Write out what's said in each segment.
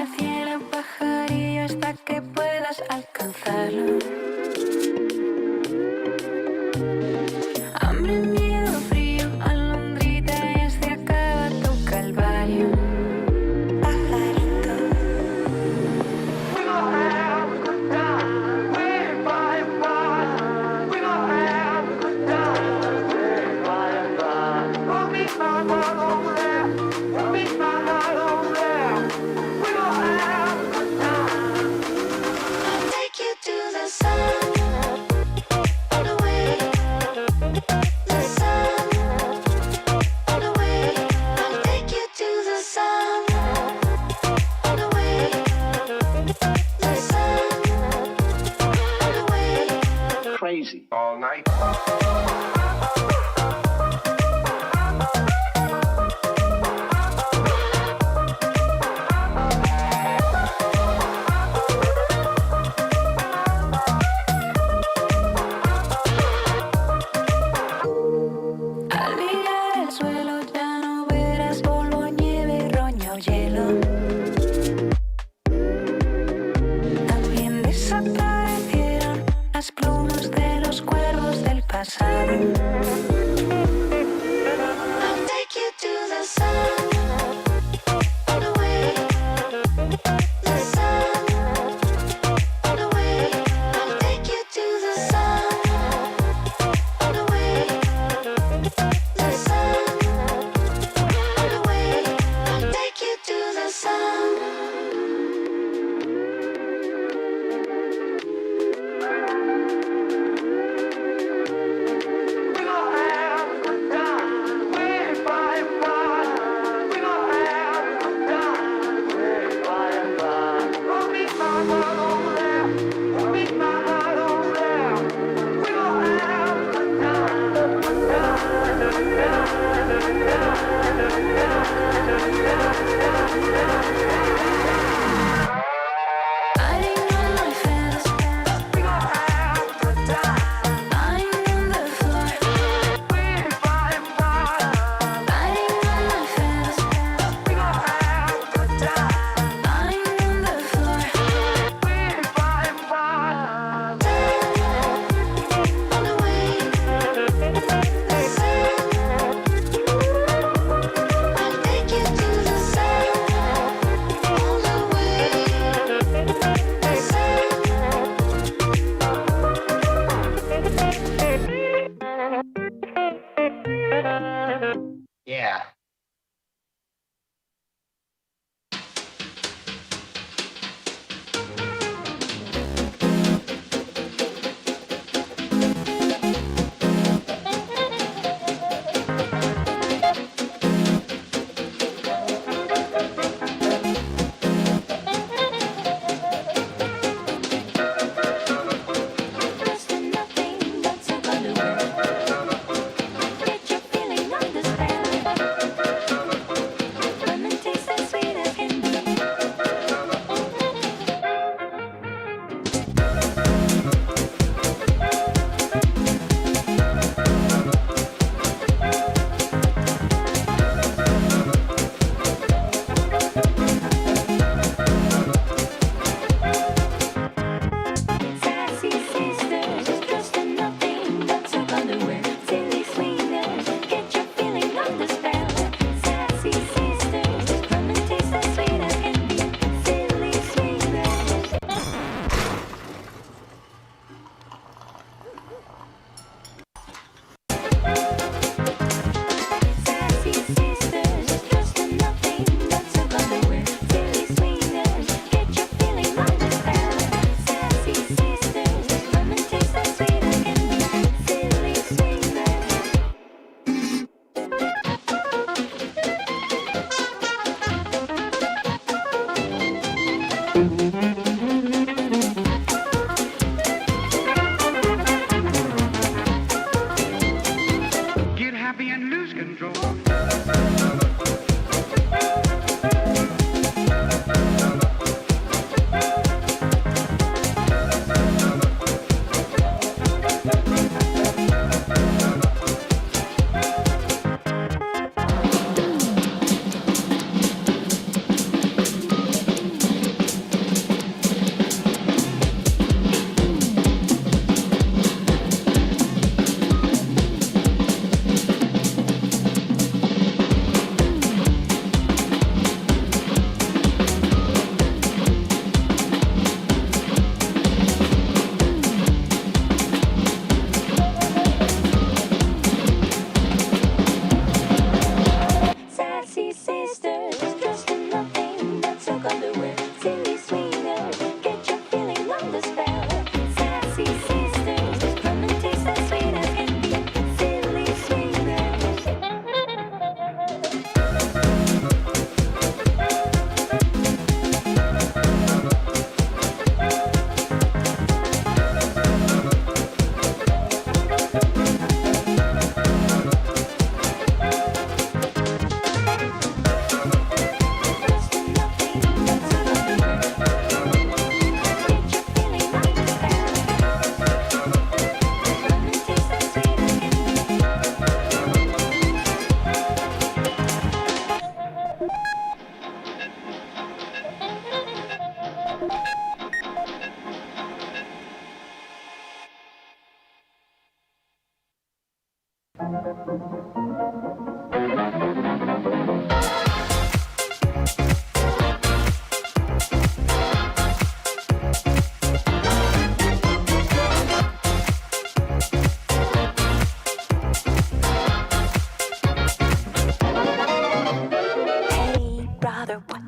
al cielo pajarillo hasta que puedas alcanzarlo. Hambre, miedo, frío, alondrita y se acaba tu calvario. Pajarito. We gon' have a good time, way by and by. We gon' have a good time, way by and by. We'll meet my one over there, we'll meet my one over there. We gon' have a good time. I'll take you to the sun, on the way. The sun, on the way. I'll take you to the sun, on the way. The sun, on the way. Crazy all night. Al mirar el suelo ya no verás polvo, nieve, roña o hielo. También desaparecieron las plumas de los cuervos del pasado. I'll take you to the sun, on the way. The sun, on the way. I'll take you to the sun, on the way. The sun, on the way. I'll take you to the sun. We gon'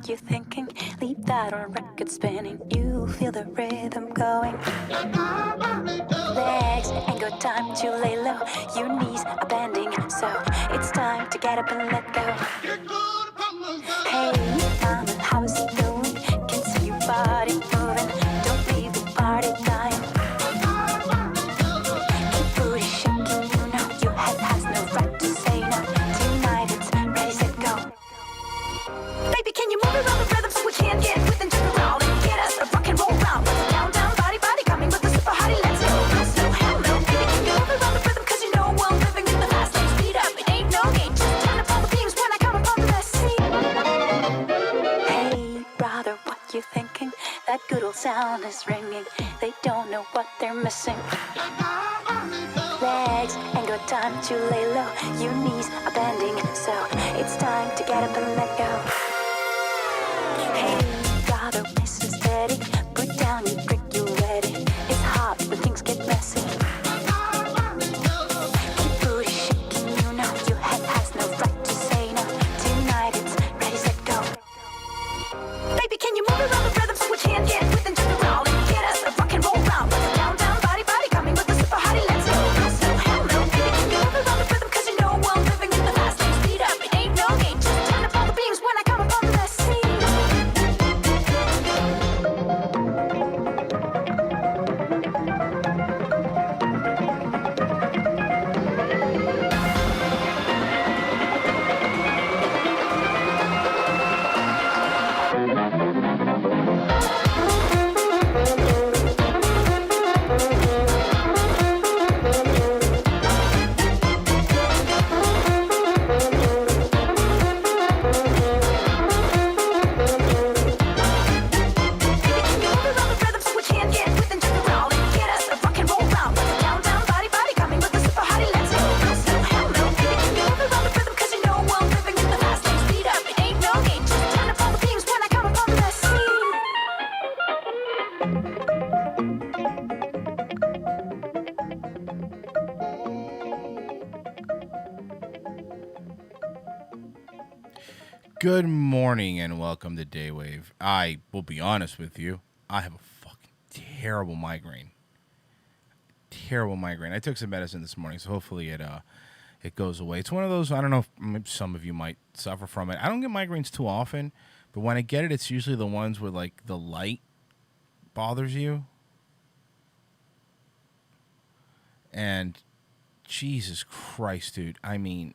You thinking? Leave that on record spinning. You feel the rhythm going. Legs ain't got time to lay low. Your knees are bending, so it's time to get up and let go. Hey, mama, how's it going? Can see your body moving. Don't leave the party dying. Keep booty shaking, you know your head has no right to say no. Tonight it's ready, set, go. Baby, can you move around the rhythm so we can get with and jump around and get us a rock and roll round? Let's countdown, body, body coming with the super hottie. Let's go, no slow, hell no. Baby, can you move around the rhythm? Cause you know we're living in the fast lane. Speed up, it ain't no game. Just turn up all the beams when I come upon the scene. Hey, brother, what you thinking? That good old sound is ringing. They don't know what they're missing. Legs ain't got time to lay low. Your knees are bending, so it's time to get up and let go. Hey, brother, nice and steady. Put down your brick, you're ready. It's hot when things get messy. Keep booty shaking, you know your head has no right to say no. Tonight it's ready, set, go. Baby, can you move around the rhythm so we can get with and jump around and get us a rock and roll round? Let's countdown, body, body coming with the super hottie. Let's go, no slow, hell no. Baby, can you move around the rhythm? Cause you know we're living in the fast lane. Speed up, it ain't no game. Just turn up all the beams when I come upon the scene. Good morning and welcome to Daywave. I will be honest with you. I have a fucking terrible migraine. Terrible migraine. I took some medicine this morning, so hopefully it goes away. It's one of those, I don't know if maybe some of you might suffer from it. I don't get migraines too often, but when I get it, it's usually the ones where like the light bothers you. And Jesus Christ, dude. I mean,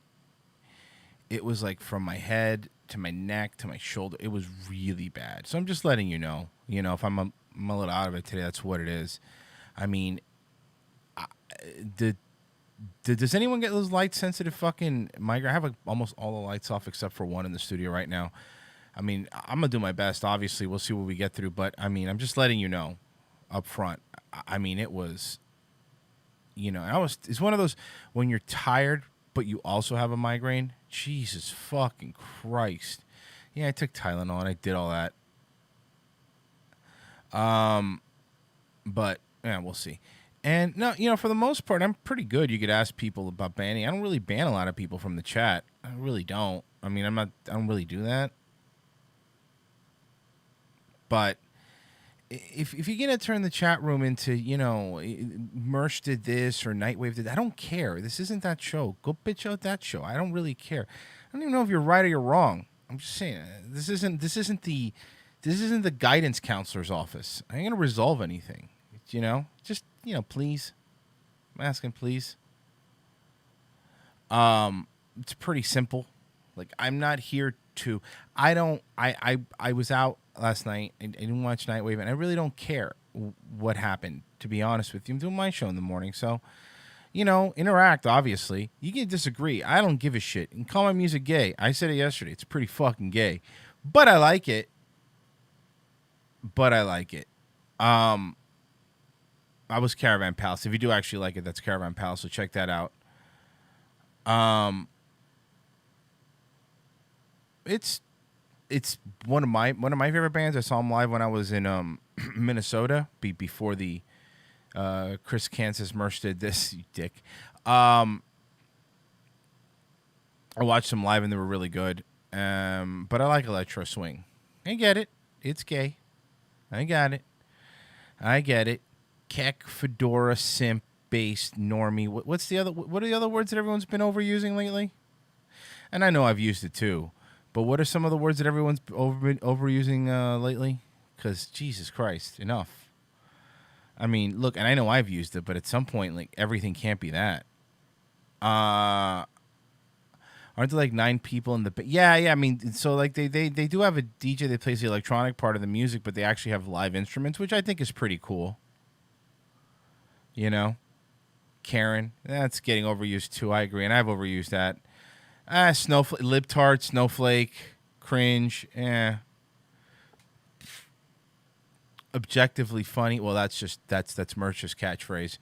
it was like from my head to my neck to my shoulder. It was really bad. So I'm just letting you know. You know, if I'm a little out of it today, that's what it is. I mean, does anyone get those light-sensitive fucking migraine? I have like almost all the lights off except for one in the studio right now. I mean, I'm going to do my best. Obviously, we'll see what we get through. But, I mean, I'm just letting you know up front. I mean, it was, you know, it's one of those when you're tired but you also have a migraine. Jesus fucking Christ. Yeah, I took Tylenol and I did all that. But yeah, we'll see. And no, you know, for the most part, I'm pretty good. You could ask people about banning. I don't really ban a lot of people from the chat. I really don't. I mean, I don't really do that. But if you're gonna turn the chat room into, you know, Mersh did this or Nightwave did, I don't care. This isn't that show. Go bitch out that show. I don't really care. I don't even know if you're right or you're wrong. I'm just saying this isn't the guidance counselor's office. I ain't gonna resolve anything. You know, just, you know, please. I'm asking, please. It's pretty simple. Like, I'm not here to. I was out last night. I didn't watch Nightwave, and I really don't care what happened. To be honest with you, I'm doing my show in the morning, so, you know, interact. Obviously, you can disagree. I don't give a shit. And call my music gay. I said it yesterday. It's pretty fucking gay, but I like it. I was Caravan Palace. If you do actually like it, that's Caravan Palace. So check that out. It's one of my favorite bands. I saw them live when I was in Minnesota before the Chris Kansas Merch did this, you dick. I watched them live and they were really good. But I like electro swing. I get it. It's gay. I got it. I get it. Keck, fedora, simp, based, normie. What are the other words that everyone's been overusing lately? And I know I've used it too. But what are some of the words that everyone's been overusing lately? Because, Jesus Christ, enough. I mean, look, and I know I've used it, but at some point, like, everything can't be that. Aren't there like 9 people in the... Yeah, I mean, so, like, they do have a DJ that plays the electronic part of the music, but they actually have live instruments, which I think is pretty cool. You know? Karen, that's getting overused too, I agree, and I've overused that. Snowflake, libtard, snowflake, cringe, objectively funny. Well, that's Merch's catchphrase,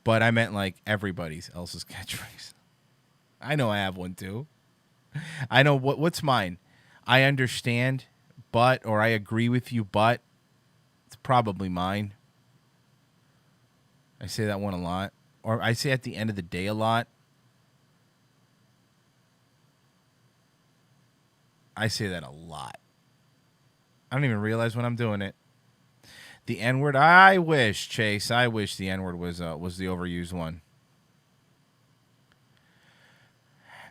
but I meant like everybody's else's catchphrase. I know I have one too. I know what's mine. I understand, but, or I agree with you, but it's probably mine. I say that one a lot, or I say at the end of the day a lot. I say that a lot. I don't even realize when I'm doing it. The N-word, I wish the N-word was the overused one.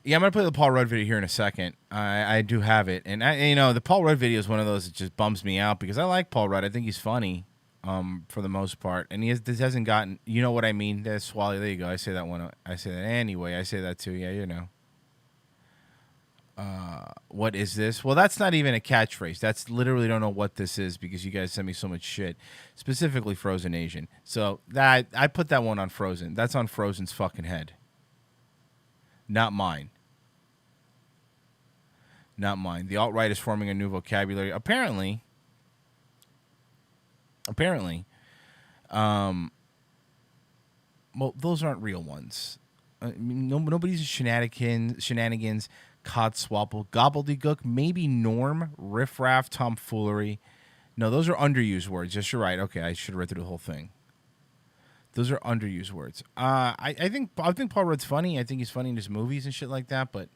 Yeah, I'm going to play the Paul Rudd video here in a second. I do have it. And, the Paul Rudd video is one of those that just bums me out because I like Paul Rudd. I think he's funny for the most part. And this hasn't gotten, you know what I mean? That's Swally. There you go. I say that one. I say that anyway. I say that too. Yeah, you know. What is this? Well, that's not even a catchphrase. That's literally don't know what this is because you guys send me so much shit. Specifically Frozen Asian. So that I put that one on Frozen. That's on Frozen's fucking head. Not mine. Not mine. The alt-right is forming a new vocabulary. Apparently. Well, those aren't real ones. Nobody's shenanigans. Codswapple, gobbledygook, maybe norm, riffraff, tomfoolery. No, those are underused words. Yes, you're right. Okay, I should have read through the whole thing. Those are underused words. I think Paul Rudd's funny. I think he's funny in his movies and shit like that. But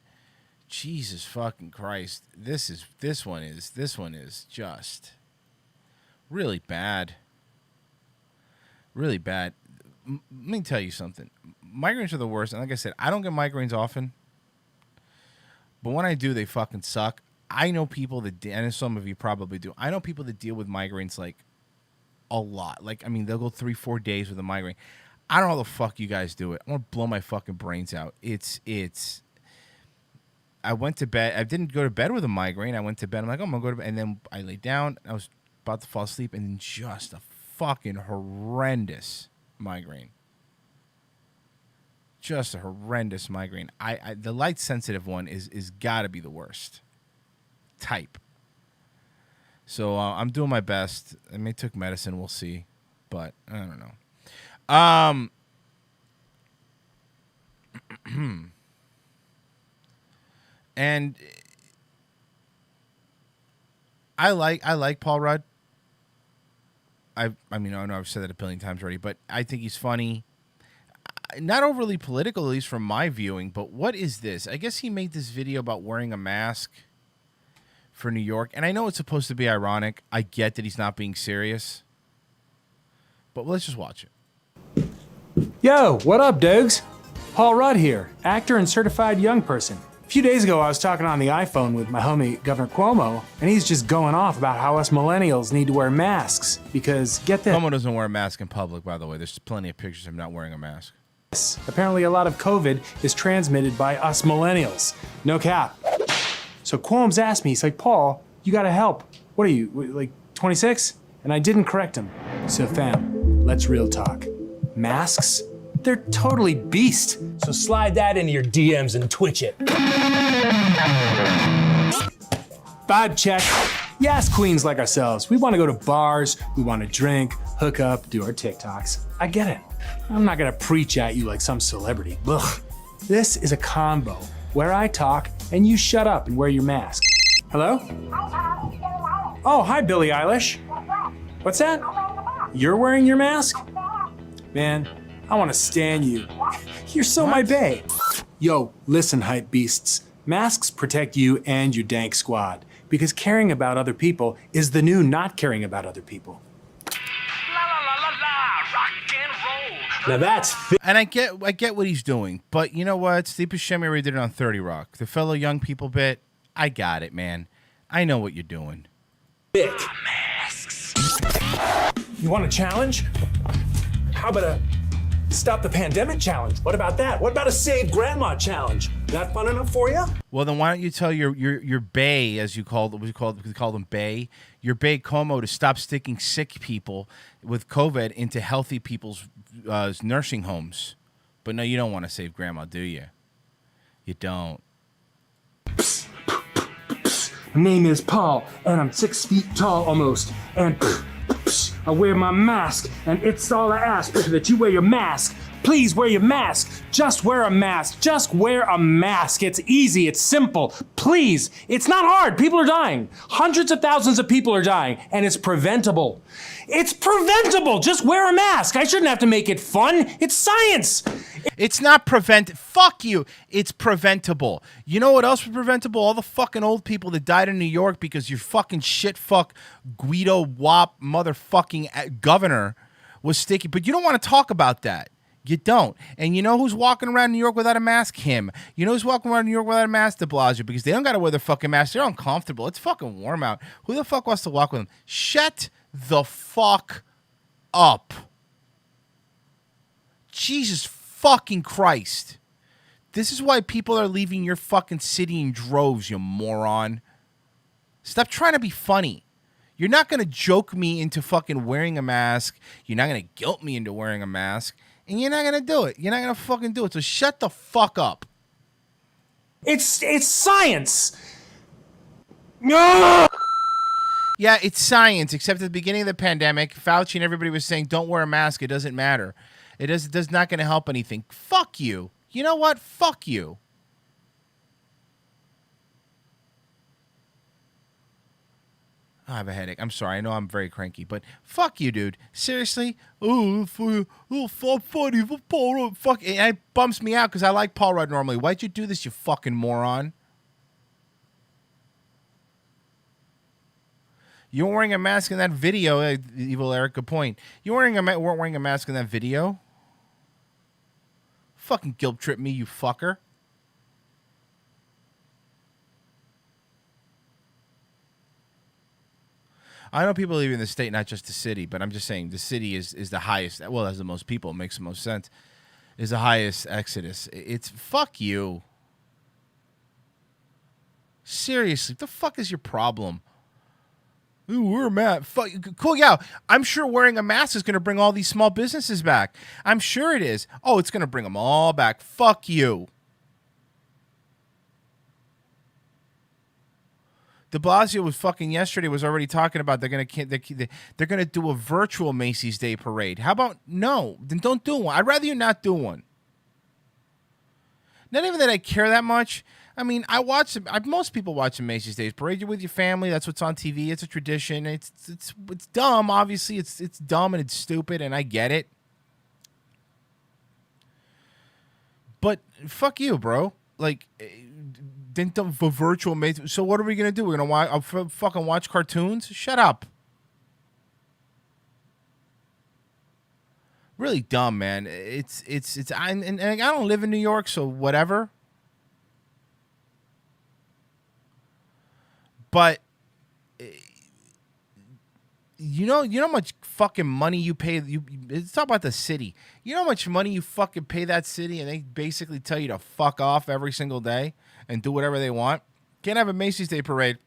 Jesus fucking Christ, this one is just really bad. Really bad. Let me tell you something. Migraines are the worst. And like I said, I don't get migraines often. But when I do, they fucking suck. I know people that, and some of you probably do, I know people that deal with migraines like a lot. Like, I mean, they'll go 3-4 days with a migraine. I don't know how the fuck you guys do it. I want to blow my fucking brains out. I went to bed. I didn't go to bed with a migraine. I went to bed. I'm like, oh, I'm going to go to bed. And then I laid down. I was about to fall asleep. And then just a fucking horrendous migraine. Just a horrendous migraine. The light sensitive one is got to be the worst type. So I'm doing my best. I may took medicine. We'll see, but I don't know. And I like Paul Rudd. I mean I know I've said that a billion times already, but I think he's funny. Not overly political, at least from my viewing, but what is this? I guess he made this video about wearing a mask for New York. And I know it's supposed to be ironic. I get that he's not being serious. But let's just watch it. Yo, what up, Dogs? Paul Rudd here, actor and certified young person. A few days ago, I was talking on the iPhone with my homie, Governor Cuomo, and he's just going off about how us millennials need to wear masks because, get this. Cuomo doesn't wear a mask in public, by the way. There's plenty of pictures of him not wearing a mask. Apparently, a lot of COVID is transmitted by us millennials. No cap. So Cuomo's asked me, he's like, Paul, you gotta help. What are you, like 26? And I didn't correct him. So fam, let's real talk. Masks? They're totally beast. So slide that into your DMs and twitch it. Vibe check. Yes, queens like ourselves. We wanna go to bars, we wanna drink, hook up, do our TikToks. I get it. I'm not gonna preach at you like some celebrity. Ugh. This is a combo where I talk and you shut up and wear your mask. Hello? Oh, hi, Billie Eilish. What's that? You're wearing your mask? Man, I want to stan you. You're so my bae. Yo, listen, hype beasts. Masks protect you and your dank squad because caring about other people is the new not caring about other people. Now that's And I get what he's doing, but you know what? Steve Buscemi already did it on 30 Rock. The fellow young people bit, I got it, man. I know what you're doing. thick. Masks. You want a challenge? How about a stop the pandemic challenge? What about that? What about a save grandma challenge? That fun enough for you? Well, then why don't you tell your bae, as you called we call them bae, your bae Como to stop sticking sick people with COVID into healthy people's nursing homes. But no, you don't want to save grandma, do you? You don't. My name is Paul, and I'm 6 feet tall almost. And I wear my mask, and it's all I ask that you wear your mask. Please wear your mask. Just wear a mask. Just wear a mask. It's easy. It's simple. Please. It's not hard. People are dying. Hundreds of thousands of people are dying, and it's preventable. It's preventable. Just wear a mask. I shouldn't have to make it fun. It's science. It's not fuck you. It's preventable. You know what else was preventable? All the fucking old people that died in New York because your fucking shit fuck Guido Wop motherfucking governor was sticky. But you don't want to talk about that. You don't. And you know who's walking around New York without a mask? Him. You know who's walking around New York without a mask? De Blasio. Because they don't got to wear their fucking mask. They're uncomfortable. It's fucking warm out. Who the fuck wants to walk with them? Shut the fuck up. Jesus fucking Christ. This is why people are leaving your fucking city in droves, you moron. Stop trying to be funny. You're not going to joke me into fucking wearing a mask. You're not going to guilt me into wearing a mask. And you're not going to do it. You're not going to fucking do it. So shut the fuck up. It's science. No. Yeah, it's science, except at the beginning of the pandemic, Fauci and everybody was saying, don't wear a mask. It doesn't matter. It does not going to help anything. Fuck you. You know what? Fuck you. I have a headache. I'm sorry. I know I'm very cranky, but fuck you, dude. Seriously? Oh, funny. Paul Rudd. Fuck. And it bumps me out because I like Paul Rudd normally. Why'd you do this, you fucking moron? You weren't wearing a mask in that video, Evil Eric. Good point. You weren't wearing a mask in that video? Fucking guilt trip me, you fucker. I know people leaving the state, not just the city, but I'm just saying the city is the highest. Well, has the most people. It makes the most sense. Is the highest exodus. It's fuck you. Seriously, what the fuck is your problem? Ooh, we're mad. Fuck. Cool, yeah. I'm sure wearing a mask is going to bring all these small businesses back. I'm sure it is. Oh, it's going to bring them all back. Fuck you. De Blasio was fucking yesterday was already talking about they're gonna do a virtual Macy's Day Parade. How about no? Then don't do one. I'd rather you not do one. Not even that I care that much. I mean, most people watch the Macy's Day Parade. You're with your family. That's what's on TV. It's a tradition. It's dumb. Obviously, it's dumb and it's stupid, and I get it. But fuck you, bro. Like, Then for virtual mates. So what are we gonna do? We're gonna fucking watch cartoons? Shut up. Really dumb, man. And I don't live in New York, so whatever. But you know how much fucking money you pay. Let's talk about the city. You know how much money you fucking pay that city, and they basically tell you to fuck off every single day and do whatever they want. Can't have a Macy's Day Parade.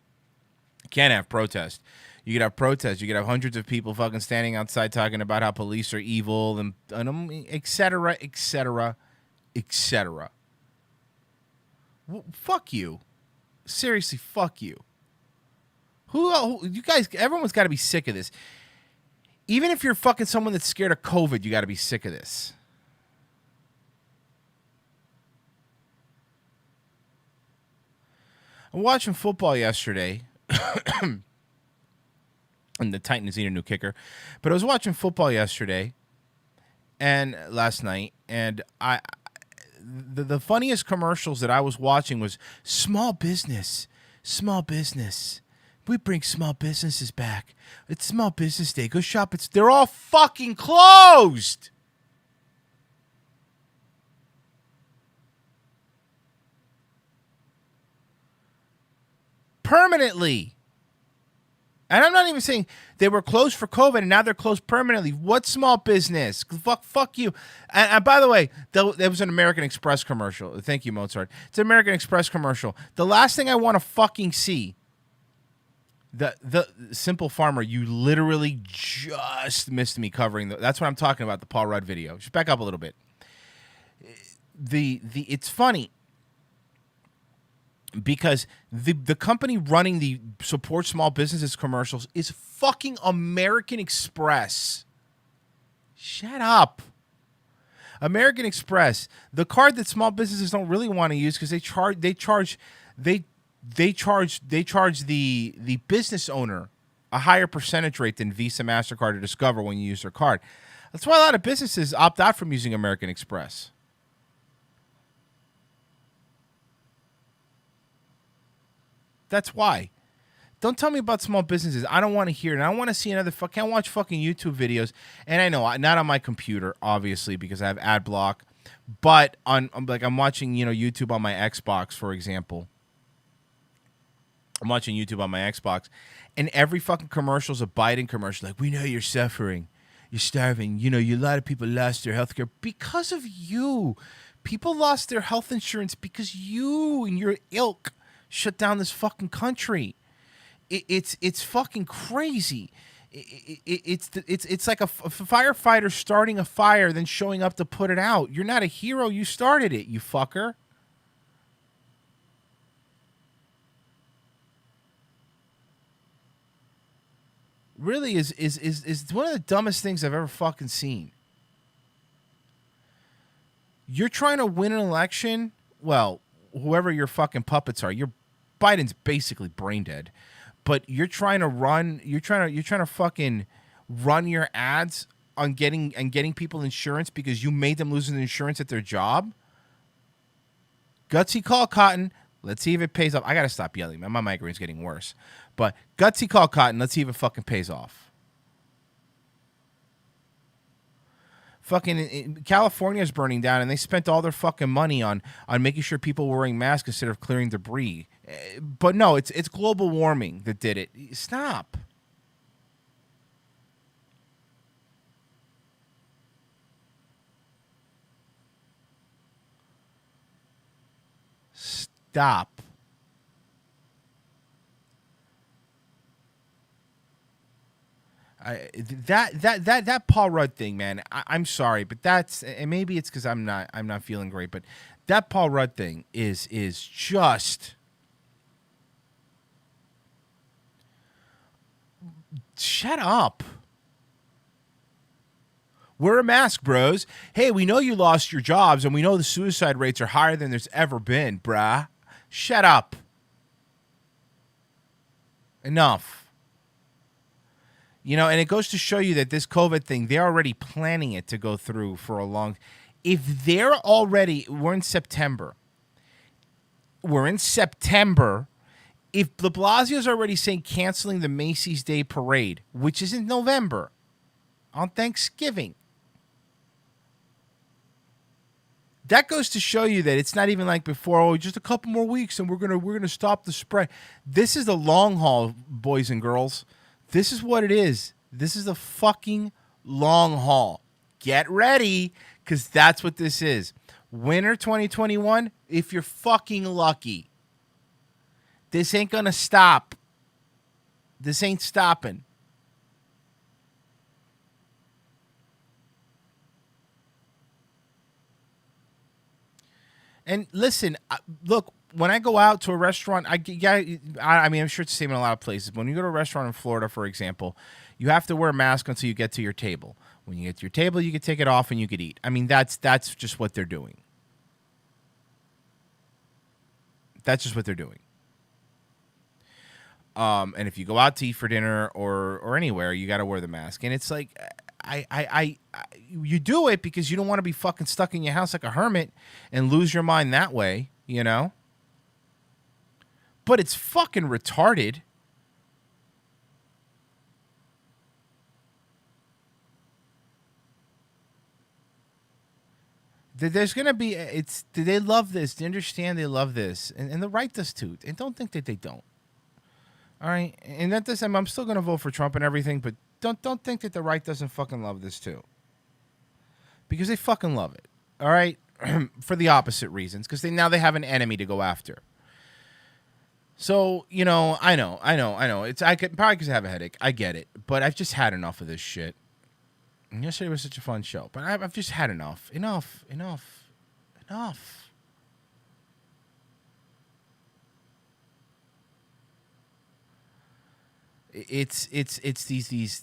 Can't have protest. You could have protests. You could have hundreds of people fucking standing outside talking about how police are evil and et cetera, et cetera, et cetera. Well, fuck you. Seriously, fuck you. Who you guys, everyone's got to be sick of this. Even if you're fucking someone that's scared of COVID, you got to be sick of this. I'm watching football yesterday. And the Titans need a new kicker. But I was watching football yesterday and last night, and the funniest commercials that I was watching was small business. We bring small businesses back. It's Small Business Day. Go shop. They're all fucking closed. Permanently. And I'm not even saying they were closed for COVID and now they're closed permanently. What small business? Fuck you. And by the way, there was an American Express commercial. Thank you, Mozart. It's an American Express commercial. The last thing I want to fucking see, the Simple Farmer, you literally just missed me covering. That's what I'm talking about, the Paul Rudd video. Just back up a little bit. It's funny. Because the company running the support small businesses commercials is fucking American Express. Shut up. American Express, the card that small businesses don't really want to use because they charge the business owner a higher percentage rate than Visa, MasterCard, or Discover when you use their card. That's why a lot of businesses opt out from using American Express. That's why. Don't tell me about small businesses. I don't want to hear it. I don't want to see another. Can't watch fucking YouTube videos. And I know not on my computer, obviously, because I have ad block. But I'm watching YouTube on my Xbox, for example. I'm watching YouTube on my Xbox, and every fucking commercial is a Biden commercial. Like, we know you're suffering, you're starving. A lot of people lost their health care because of you. People lost their health insurance because you and your ilk shut down this fucking country. It's fucking crazy. It's like a firefighter starting a fire, then showing up to put it out. You're not a hero. You started it, you fucker. Really is one of the dumbest things I've ever fucking seen. You're trying to win an election. Well, whoever your fucking puppets are, Biden's basically brain dead, but you're trying to fucking run your ads on getting people insurance because you made them lose insurance at their job. Gutsy call Cotton. Let's see if it pays off. I gotta stop yelling, man. My migraine's getting worse. But gutsy call Cotton. Let's see if it fucking pays off. Fucking California's burning down, and they spent all their fucking money on making sure people were wearing masks instead of clearing debris. But no, it's global warming that did it. Stop. Stop. That Paul Rudd thing, man. I'm sorry, but and maybe it's because I'm not feeling great, but that Paul Rudd thing is just shut up. Wear a mask, bros. Hey, we know you lost your jobs, and we know the suicide rates are higher than there's ever been, brah. Shut up. Enough. And it goes to show you that this COVID thing, they're already planning it to go through for a long. If we're in September. We're in September. If de Blasio's already saying canceling the Macy's Day Parade, which is in November, on Thanksgiving, that goes to show you that it's not even like before. Oh, just a couple more weeks, and we're gonna stop the spread. This is the long haul, boys and girls. This is what it is. This is the fucking long haul. Get ready, because that's what this is. Winter 2021. If you're fucking lucky, this ain't gonna stop. This ain't stopping. And listen, look, when I go out to a restaurant, I mean, I'm sure it's the same in a lot of places. When you go to a restaurant in Florida, for example, you have to wear a mask until you get to your table. When you get to your table, you can take it off and you could eat. I mean, that's just what they're doing. That's just what they're doing. And if you go out to eat for dinner or anywhere, you got to wear the mask. And it's like, you do it because you don't want to be fucking stuck in your house like a hermit and lose your mind that way, you know? But it's fucking retarded. There's going to be, they love this. They understand they love this. And the right does too. And don't think that they don't. All right? And that does, I'm still going to vote for Trump and everything, but don't think that the right doesn't fucking love this too. Because they fucking love it. All right? For the opposite reasons. Because now they have an enemy to go after. So, you know, I know. It's probably because I have a headache. I get it. But I've just had enough of this shit. And yesterday was such a fun show. But I've just had enough. Enough. It's these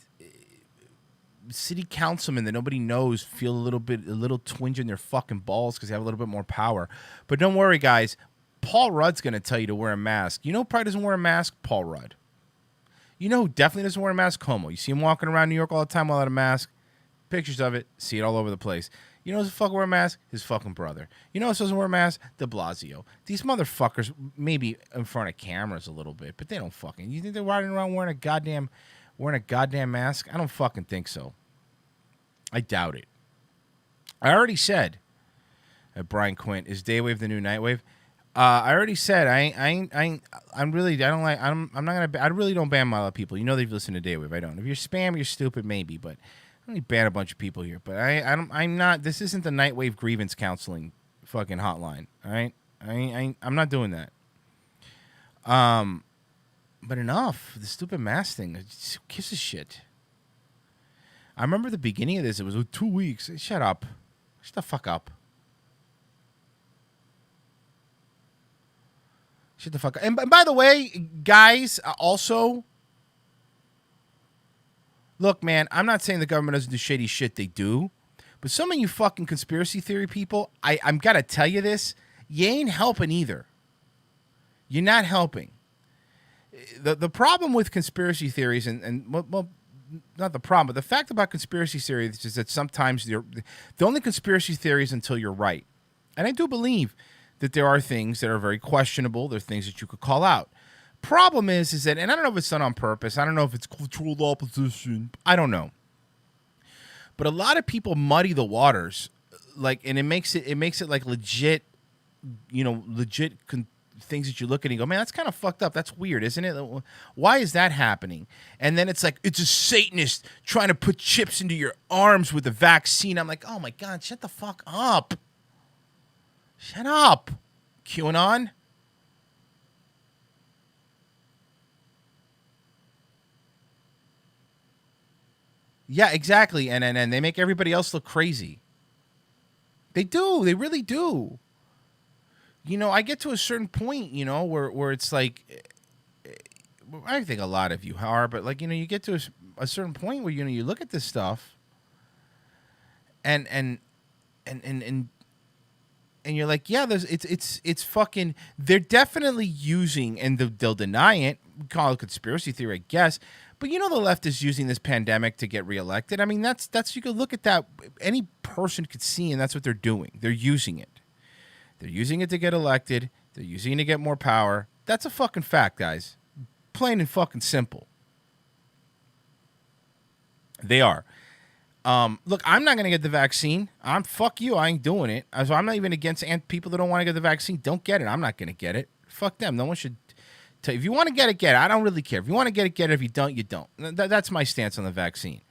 city councilmen that nobody knows feel a little twinge in their fucking balls because they have a little bit more power. But don't worry, guys. Paul Rudd's going to tell you to wear a mask. You know who probably doesn't wear a mask? Paul Rudd. You know who definitely doesn't wear a mask? Cuomo. You see him walking around New York all the time without a mask. Pictures of it. See it all over the place. You know who's fucking wear a mask? His fucking brother. You know who doesn't wear a mask? De Blasio. These motherfuckers maybe in front of cameras a little bit, but they don't fucking. You think they're riding around wearing a goddamn mask? I don't fucking think so. I doubt it. I already said, Brian Quint, is Daywave the new Nightwave? I already said I really don't ban a lot of people. You know they've listened to Daywave. I don't. If you're spam, you're stupid, maybe, but I only ban a bunch of people here. But I'm not. This isn't the Nightwave grievance counseling fucking hotline. All right, I'm not doing that. But enough. The stupid mask thing. Who gives a shit? I remember the beginning of this. It was 2 weeks. Shut up. Shut the fuck up. Shut the fuck up. And by the way, guys, also, look, man, I'm not saying the government doesn't do shady shit. They do. But some of you fucking conspiracy theory people, I'm got to tell you this. You ain't helping either. You're not helping. The problem with conspiracy theories, well, not the problem, but the fact about conspiracy theories is that sometimes the only conspiracy theories until you're right. And I do believe that there are things that are very questionable. There are things that you could call out. Problem is that, and I don't know if it's done on purpose. I don't know if it's controlled opposition. I don't know. But a lot of people muddy the waters, and it makes it like legit, things that you look at and you go, man, that's kind of fucked up. That's weird, isn't it? Why is that happening? And then it's like, it's a Satanist trying to put chips into your arms with the vaccine. I'm like, oh my God, shut the fuck up. Shut up, QAnon. Yeah, exactly. And they make everybody else look crazy. They do. They really do. You know, I get to a certain point, where it's like, I think a lot of you are, but you get to a certain point where, you look at this stuff and you're like, yeah, it's fucking, they're definitely using, and they'll deny it, call it conspiracy theory, I guess. But the left is using this pandemic to get reelected. I mean, that's you could look at that. Any person could see, and that's what they're doing. They're using it. They're using it to get elected. They're using it to get more power. That's a fucking fact, guys. Plain and fucking simple. They are. Look, I'm not going to get the vaccine. Fuck you. I ain't doing it. So I'm not even against people that don't want to get the vaccine. Don't get it. I'm not going to get it. Fuck them. No one should. If you want to get it, get it. I don't really care. If you want to get it, get it. If you don't, you don't. That's my stance on the vaccine.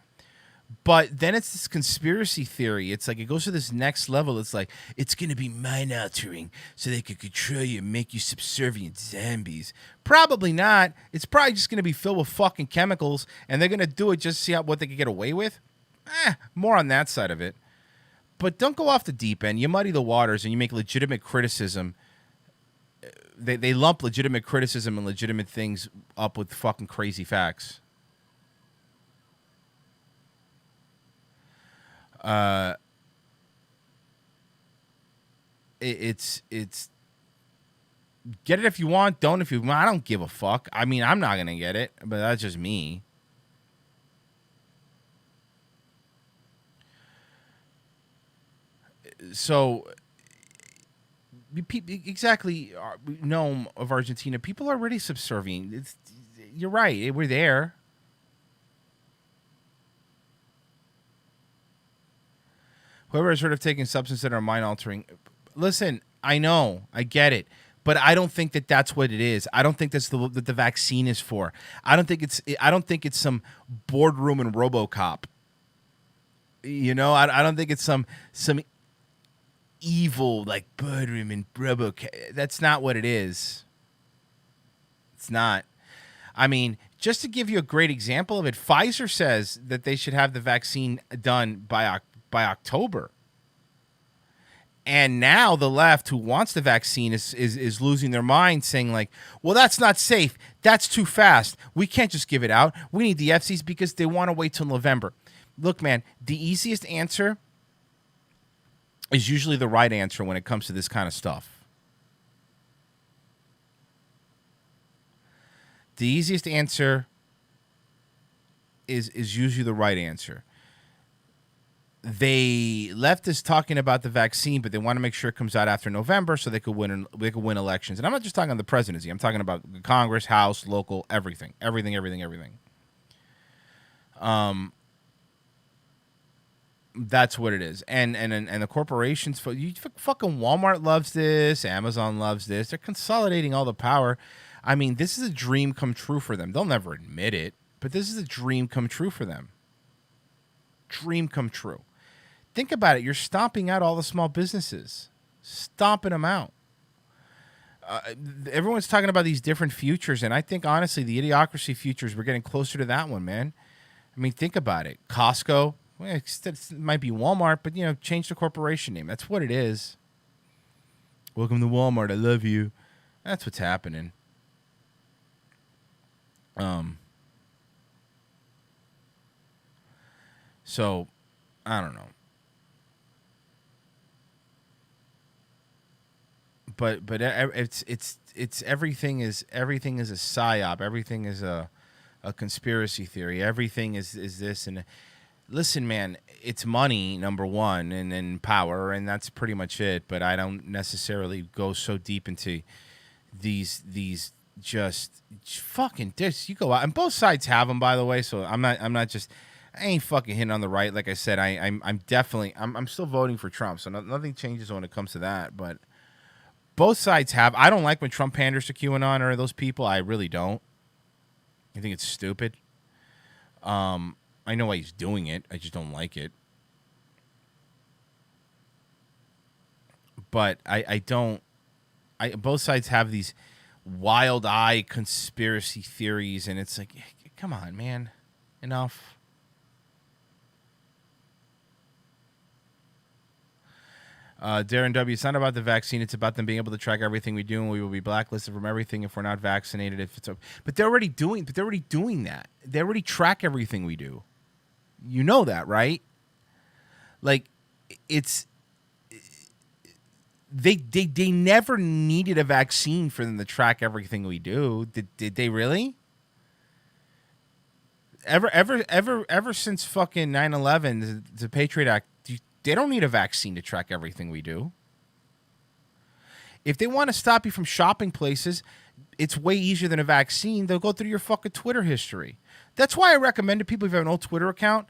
But then it's this conspiracy theory. It's like it goes to this next level. It's like it's going to be mind altering so they could control you and make you subservient zombies. Probably not. It's probably just going to be filled with fucking chemicals, and they're going to do it just to see what they can get away with. More on that side of it. But don't go off the deep end. You muddy the waters and you make legitimate criticism. They lump legitimate criticism and legitimate things up with fucking crazy facts. It's get it if you want, don't if you want. I don't give a fuck. I mean, I'm not gonna get it, but that's just me. So, exactly, Nome of Argentina, people are already subservient. You're right. We're there. Whoever has heard of taking substances that are mind altering, listen, I know, I get it, but I don't think that that's what it is. I don't think that's what the vaccine is for. I don't think it's some boardroom in RoboCop. You know, I don't think it's some evil like boardroom in RoboCop. That's not what it is. It's not. I mean, just to give you a great example of it, Pfizer says that they should have the vaccine done by October. And now the left who wants the vaccine is losing their mind, saying like, well, that's not safe. That's too fast. We can't just give it out. We need the FCs because they want to wait till November. Look, man, the easiest answer is usually the right answer when it comes to this kind of stuff. The easiest answer is usually the right answer. They leftists talking about the vaccine, but they want to make sure it comes out after November so they could win elections. And I'm not just talking on the presidency. I'm talking about Congress, House, local, everything. That's what it is. And the corporations, fucking Walmart loves this. Amazon loves this. They're consolidating all the power. I mean, this is a dream come true for them. They'll never admit it, but this is a dream come true for them. Dream come true. Think about it. You're stomping out all the small businesses. Stomping them out. Everyone's talking about these different futures, and I think, honestly, the idiocracy futures, we're getting closer to that one, man. I mean, think about it. Costco, well, it might be Walmart, but, you know, change the corporation name. That's what it is. Welcome to Walmart. I love you. That's what's happening. So, I don't know. But it's everything is a psyop. Everything is a conspiracy theory. Everything is this. And listen, man, it's money, number one, and then power, and that's pretty much it. But I don't necessarily go so deep into these just fucking this. You go out, and both sides have them, by the way. So I'm not just. I ain't fucking hitting on the right. Like I said, I'm definitely I'm still voting for Trump. So nothing changes when it comes to that. But both sides have. I don't like when Trump panders to QAnon or those people. I really don't. I think it's stupid. I know why he's doing it. I just don't like it. But I don't. Both sides have these wild eye conspiracy theories, and it's like, come on, man, enough. Darren W., it's not about the vaccine. It's about them being able to track everything we do, and we will be blacklisted from everything if we're not vaccinated. But they're already doing that. They already track everything we do. You know that, right? Like, they never needed a vaccine for them to track everything we do. Did they really? Ever since fucking 9/11, the Patriot Act, they don't need a vaccine to track everything we do. If they want to stop you from shopping places, it's way easier than a vaccine. They'll go through your fucking Twitter history. That's why I recommend to people, if you have an old Twitter account,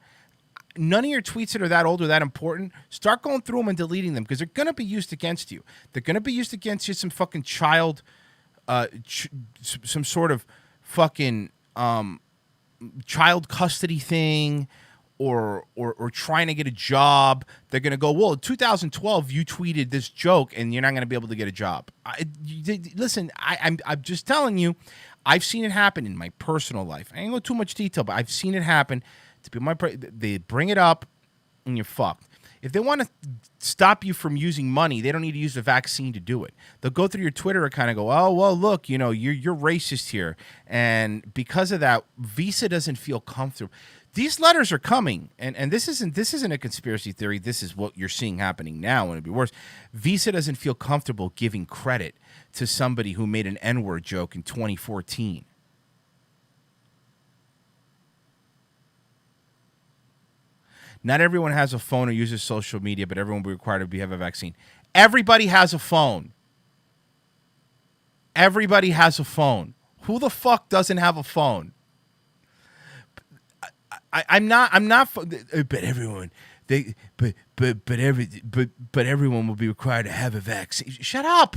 none of your tweets that are that old or that important, start going through them and deleting them because they're going to be used against you. They're going to be used against you, some fucking child, some sort of fucking child custody thing or trying to get a job. They're going to go, well, in 2012, you tweeted this joke and you're not going to be able to get a job. Listen, I'm just telling you, I've seen it happen in my personal life. I ain't go too much detail, but I've seen it happen. They bring it up and you're fucked. If they want to stop you from using money, they don't need to use the vaccine to do it. They'll go through your Twitter account and go, oh, well, look, you're racist here. And because of that, Visa doesn't feel comfortable. These letters are coming, and this isn't a conspiracy theory. This is what you're seeing happening now, and it'd be worse. Visa doesn't feel comfortable giving credit to somebody who made an N-word joke in 2014. Not everyone has a phone or uses social media, but everyone will be required to have a vaccine. Everybody has a phone. Everybody has a phone. Who the fuck doesn't have a phone? I'm not. But everyone, but everyone will be required to have a vaccine. Shut up.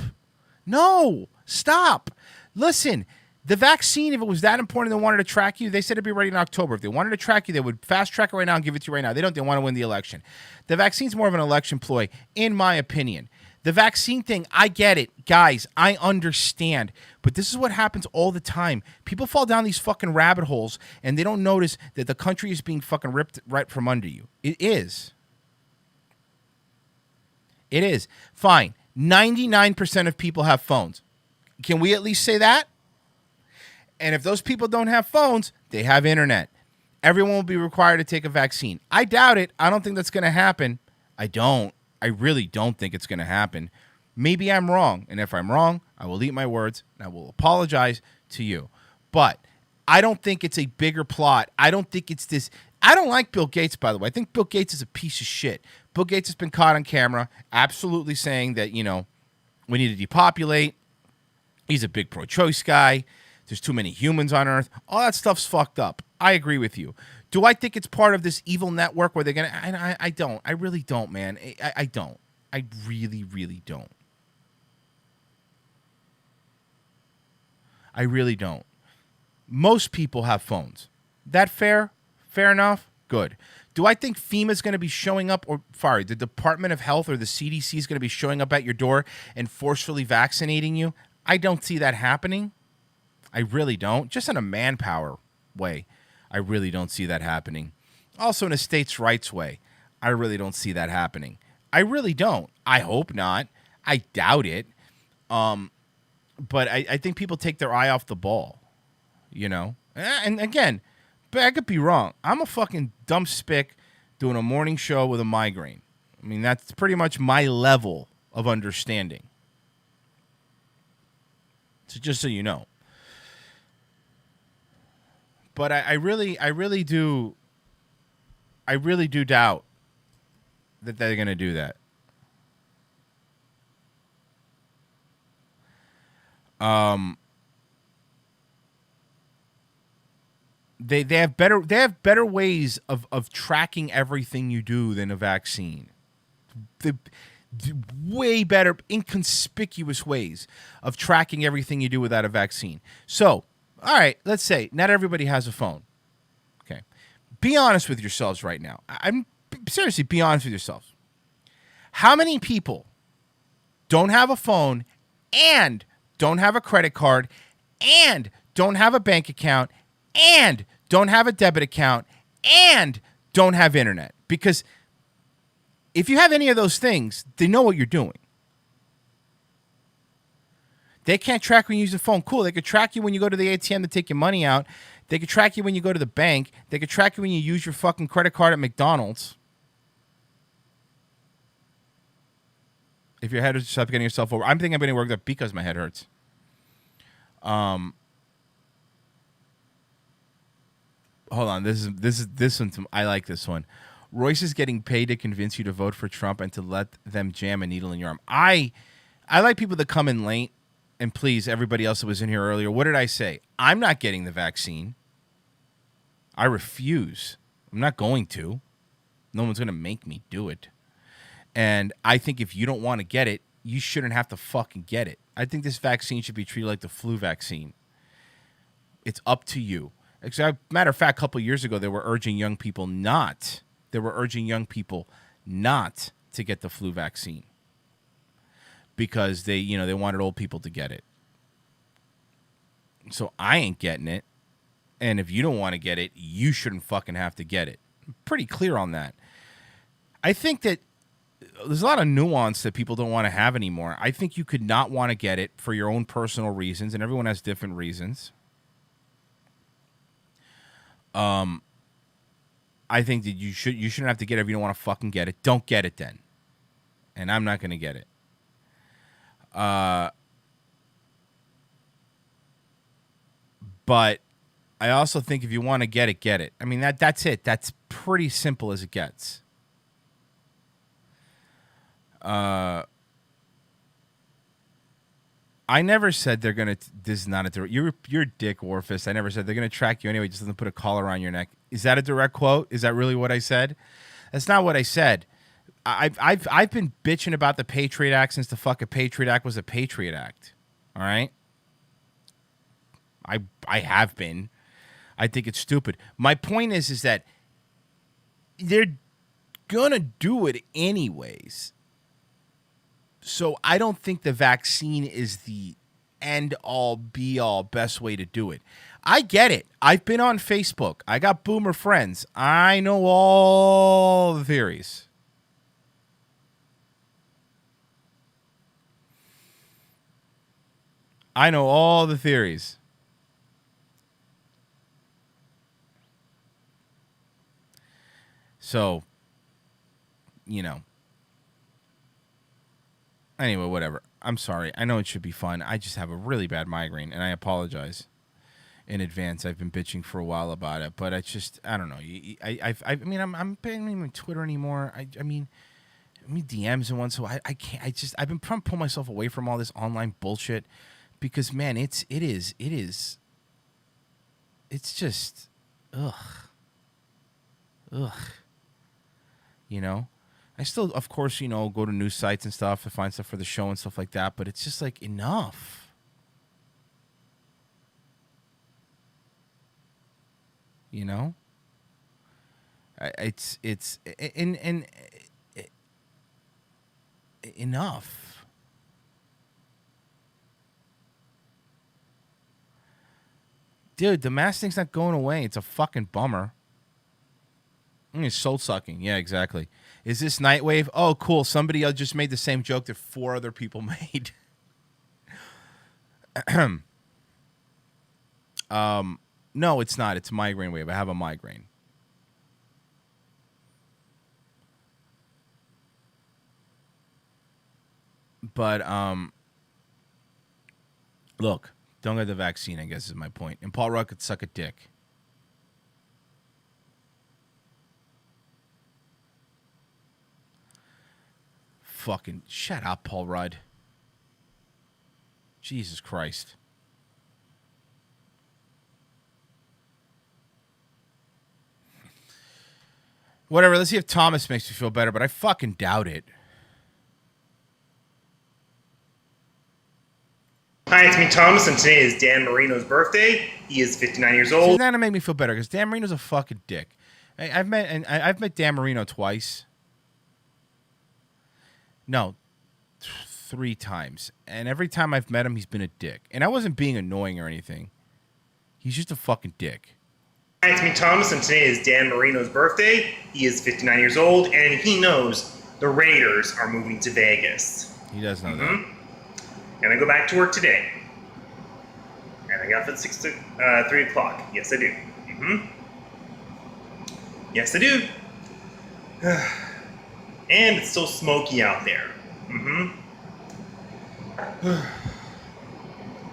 No, stop. Listen. The vaccine, if it was that important and they wanted to track you, they said it'd be ready in October. If they wanted to track you, they would fast track it right now and give it to you right now. They don't. They want to win the election. The vaccine's more of an election ploy, in my opinion. The vaccine thing, I get it. Guys, I understand. But this is what happens all the time. People fall down these fucking rabbit holes and they don't notice that the country is being fucking ripped right from under you. It is. It is. Fine. 99% of people have phones. Can we at least say that? And if those people don't have phones, they have internet. Everyone will be required to take a vaccine. I doubt it. I don't think that's going to happen. I really don't think it's going to happen. Maybe I'm wrong. And if I'm wrong, I will eat my words and I will apologize to you. But I don't think it's a bigger plot. I don't think it's this. I don't like Bill Gates, by the way. I think Bill Gates is a piece of shit. Bill Gates has been caught on camera absolutely saying that, we need to depopulate. He's a big pro-choice guy. There's too many humans on Earth. All that stuff's fucked up. I agree with you. Do I think it's part of this evil network where they're going to... I don't. I really don't, man. I don't. I really, really don't. I really don't. Most people have phones. That fair? Fair enough? Good. Do I think FEMA's going to be showing up, the Department of Health or the CDC is going to be showing up at your door and forcefully vaccinating you? I don't see that happening. I really don't. Just in a manpower way, I really don't see that happening. Also in a states' rights way, I really don't see that happening. I really don't. I hope not. I doubt it. But I think people take their eye off the ball, And again, but I could be wrong. I'm a fucking dumb spick doing a morning show with a migraine. I mean, that's pretty much my level of understanding. So just so you know. But I really do doubt that they're going to do that. They have better ways of tracking everything you do than a vaccine. The way better, inconspicuous ways of tracking everything you do without a vaccine. So, all right, let's say not everybody has a phone. Okay. Be honest with yourselves right now. Seriously, be honest with yourselves. How many people don't have a phone and don't have a credit card and don't have a bank account and don't have a debit account and don't have internet? Because if you have any of those things, they know what you're doing. They can't track when you use the phone. Cool. They could track you when you go to the ATM to take your money out. They could track you when you go to the bank. They could track you when you use your fucking credit card at McDonald's. If your head is just up getting yourself over. I'm thinking I'm getting worked up because my head hurts. Hold on. This one. I like this one. Royce is getting paid to convince you to vote for Trump and to let them jam a needle in your arm. I like people that come in late, and please, everybody else that was in here earlier, what did I say? I'm not getting the vaccine. I refuse. I'm not going to. No one's going to make me do it. And I think if you don't want to get it, you shouldn't have to fucking get it. I think this vaccine should be treated like the flu vaccine. It's up to you. Matter of fact, a couple of years ago, they were urging young people not to get the flu vaccine because they wanted old people to get it. So I ain't getting it. And if you don't want to get it, you shouldn't fucking have to get it. I'm pretty clear on that. I think that there's a lot of nuance that people don't want to have anymore. I think you could not want to get it for your own personal reasons, and everyone has different reasons. I think that you shouldn't have to get it if you don't want to fucking get it. Don't get it then. And I'm not going to get it. But I also think if you want to get it, get it. I mean, that's it. That's pretty simple as it gets. I never said they're gonna. This is not a direct. You're a dick, Warfist. I never said they're gonna track you anyway. Just doesn't put a collar around your neck. Is that a direct quote? Is that really what I said? That's not what I said. I've been bitching about the Patriot Act since the fucking Patriot Act was a Patriot Act. All right. I have been. I think it's stupid. My point is that they're gonna do it anyways. So I don't think the vaccine is the end-all, be-all, best way to do it. I get it. I've been on Facebook. I got boomer friends. I know all the theories. I know all the theories. So, anyway, whatever. I'm sorry. I know it should be fun. I just have a really bad migraine, and I apologize in advance. I've been bitching for a while about it, but I don't know. I'm not even Twitter anymore. I mean DMs and one, so I can't. I've been trying to pull myself away from all this online bullshit because, man, it is. It's just, ugh. I still, of course, go to news sites and stuff to find stuff for the show and stuff like that, but it's just like enough. It's enough. Dude, the mask thing's not going away. It's a fucking bummer. It's soul sucking. Yeah, exactly. Is this Nightwave? Oh, cool. Somebody else just made the same joke that 4 other people made. No, it's not. It's Migraine Wave. I have a migraine. But look, don't get the vaccine, I guess is my point. And Paul Rudd could suck a dick. Fucking shut up, Paul Rudd. Jesus Christ. Whatever, let's see if Thomas makes me feel better, but I fucking doubt it. Hi, it's me, Thomas, and today is Dan Marino's birthday. He is 59 years old. See, that'll make me feel better because Dan Marino's a fucking dick. I've met Dan Marino twice. No, 3 times. And every time I've met him, he's been a dick. And I wasn't being annoying or anything. He's just a fucking dick. Hi, it's me, Thomas, and today is Dan Marino's birthday. He is 59 years old, and he knows the Raiders are moving to Vegas. He does know that. And I go back to work today. And I got up at 3 o'clock. Yes, I do. Yes, I do. And it's so smoky out there.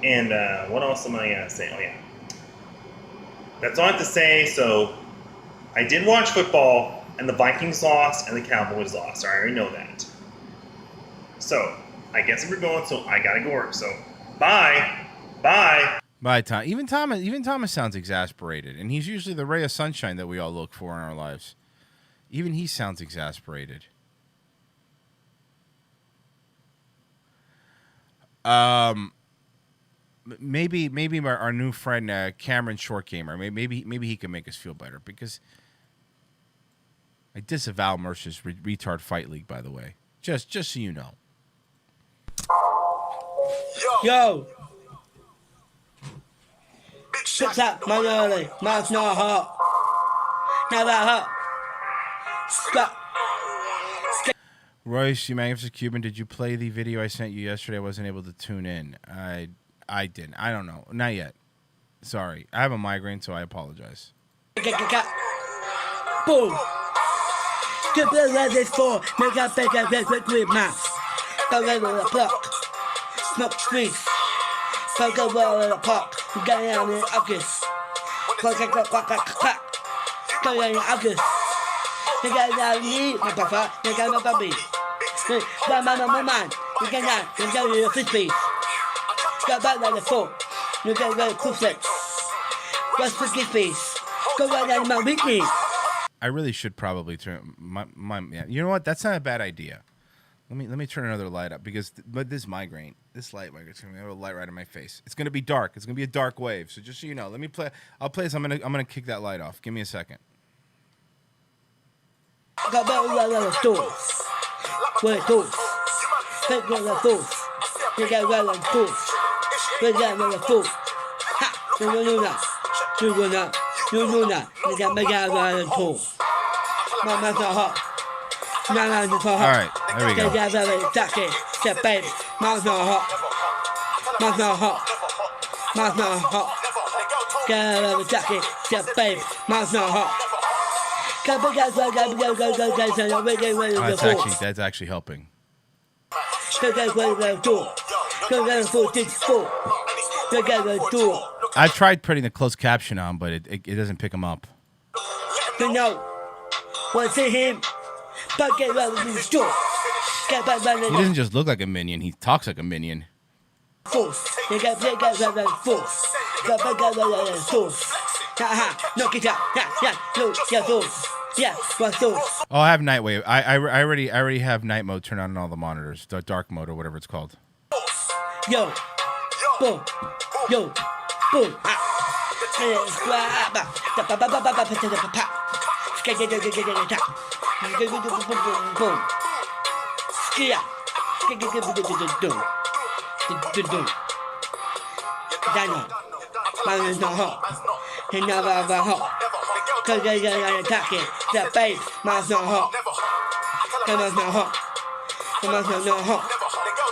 And what else am I going to say? Oh, yeah. That's all I have to say. So, I did watch football, and the Vikings lost, and the Cowboys lost. I already know that. So, I guess we're going, so I gotta go work. So, bye. Bye. Bye, Tom. Even Thomas sounds exasperated, and he's usually the ray of sunshine that we all look for in our lives. Even he sounds exasperated. Maybe our new friend Cameron Short Gamer. Maybe he can make us feel better, because I disavow Mercer's retard fight league. By the way, just so you know. Yo. Fix up my early. Mine's not hot. Now that hot. Stop. Royce, you magnificent Cuban, did you play the video I sent you yesterday? I wasn't able to tune in. I didn't. I don't know. Not yet. Sorry. I have a migraine, so I apologize. Boom. Good play this for. Make up better with mass. Go over the block. Smoke trees. Go over the park. Go down in August. Go down in August. You got that knee, my papa. You got my baby. My man. You got that. You got your frisbee. Go back like the foot. You got the crucifix. What's the gift piece? Go right down my weekly. I really should probably turn my yeah. You know what? That's not a bad idea. Let me turn another light up, because this migraine, this light migraine, it's gonna have a light right in my face. It's gonna be dark. It's gonna be a dark wave. So just so you know, let me play. I'll play this. I'm gonna kick that light off. Give me a second. Got better than the doors. Where doors? Take one of those. You got well on doors. Where's that on the foot? Ha! You know that. You know that. You know that. You got me out on the doors. My mouth's not hot. My mouth's not hot. All right, there we go. They got very tacky. Say, babe, mouth's not hot. Mouth's not hot. Mouth's not hot. Get very tacky. Say, babe, mouth's not hot. That's actually helping. I've tried putting the closed caption on, but it doesn't pick them up. You know, what's in him? But get out of the store. He doesn't just look like a minion; he talks like a minion. Force. You got force. Force. Knock it out. Yeah, force. Yeah, what's those? Oh, I have Nightwave. I already have night mode turned on in all the monitors, the dark mode or whatever it's called. Yo, boom, yo, boom. Mine's not hot. He never ever hot. Cause they're attacking the babe. Mine's not hot. Mine's not hot. Mine's not hot.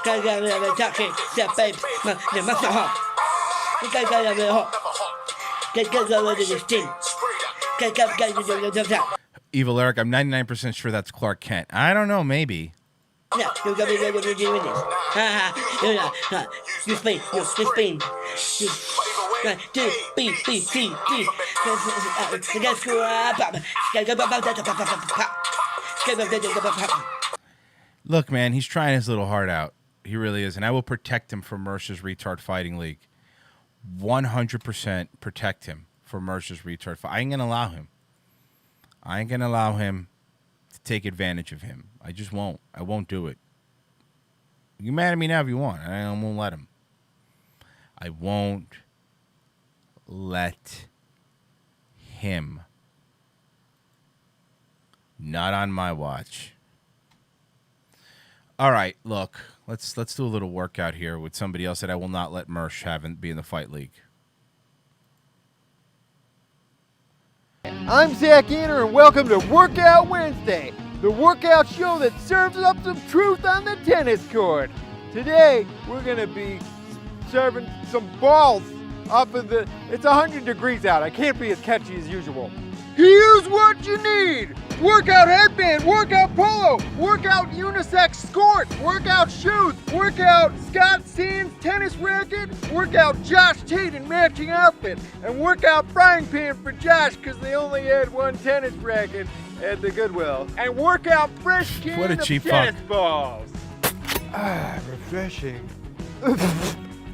Cause they're attacking the babe. Mine's not hot. Cause they're hot. Get over the steam. Evil Eric, I'm 99% sure that's Clark Kent. I don't know, maybe. No, you're gonna be able to do this. You spin, you spin. Do B. Look, man, he's trying his little heart out. He really is, and I will protect him from Mercer's Retard Fighting League. 100% protect him from Mercer's Retard Fight. I ain't gonna allow him. I ain't gonna allow him to take advantage of him. I just won't. I won't do it. You mad at me now if you want. I won't let him. I won't let him. Not on my watch. All right, look. Let's do a little workout here with somebody else that I will not let Mersh have and be in the fight league. I'm Zach Anner, and welcome to Workout Wednesday, the workout show that serves up some truth on the tennis court. Today, we're going to be serving some balls off of the... It's 100 degrees out. I can't be as catchy as usual. Here's what you need. Workout headband, workout polo, workout unisex skirt, workout shoes, workout Scott Sands tennis racket, workout Josh Tate in matching outfit, and workout frying pan for Josh because they only had one tennis racket at the Goodwill, and workout fresh can What a of cheap tennis fuck. balls. Refreshing.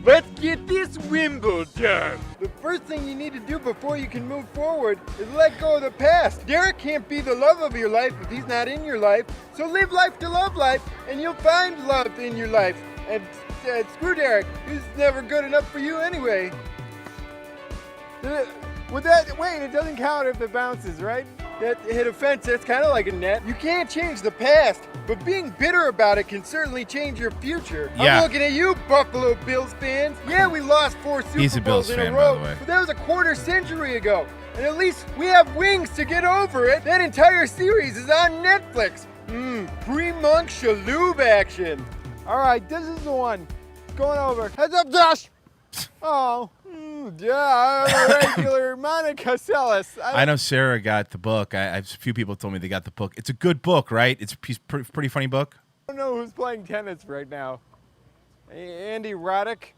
Let's get this Wimbledon. The first thing you need to do before you can move forward is let go of the past. Derek can't be the love of your life if he's not in your life. So live life to love life, and you'll find love in your life. And screw Derek, he's never good enough for you anyway. Wait, it doesn't count if it bounces, right? That hit a fence, that's kind of like a net. You can't change the past, but being bitter about it can certainly change your future. Yeah. I'm looking at you, Buffalo Bills fans. Yeah, we lost 4 Super He's a Bills Bowls in fan, a by row, the way. but that was a quarter century ago. And at least we have wings to get over it. That entire series is on Netflix. Pre-Monk Shaloub action. All right, this is the one. Going over. Heads up, Josh. Oh, yeah, I'm a regular Monica Seles. I know Sarah got the book. A few people told me they got the book. It's a good book, right? It's a pretty funny book. I don't know who's playing tennis right now. Andy Roddick.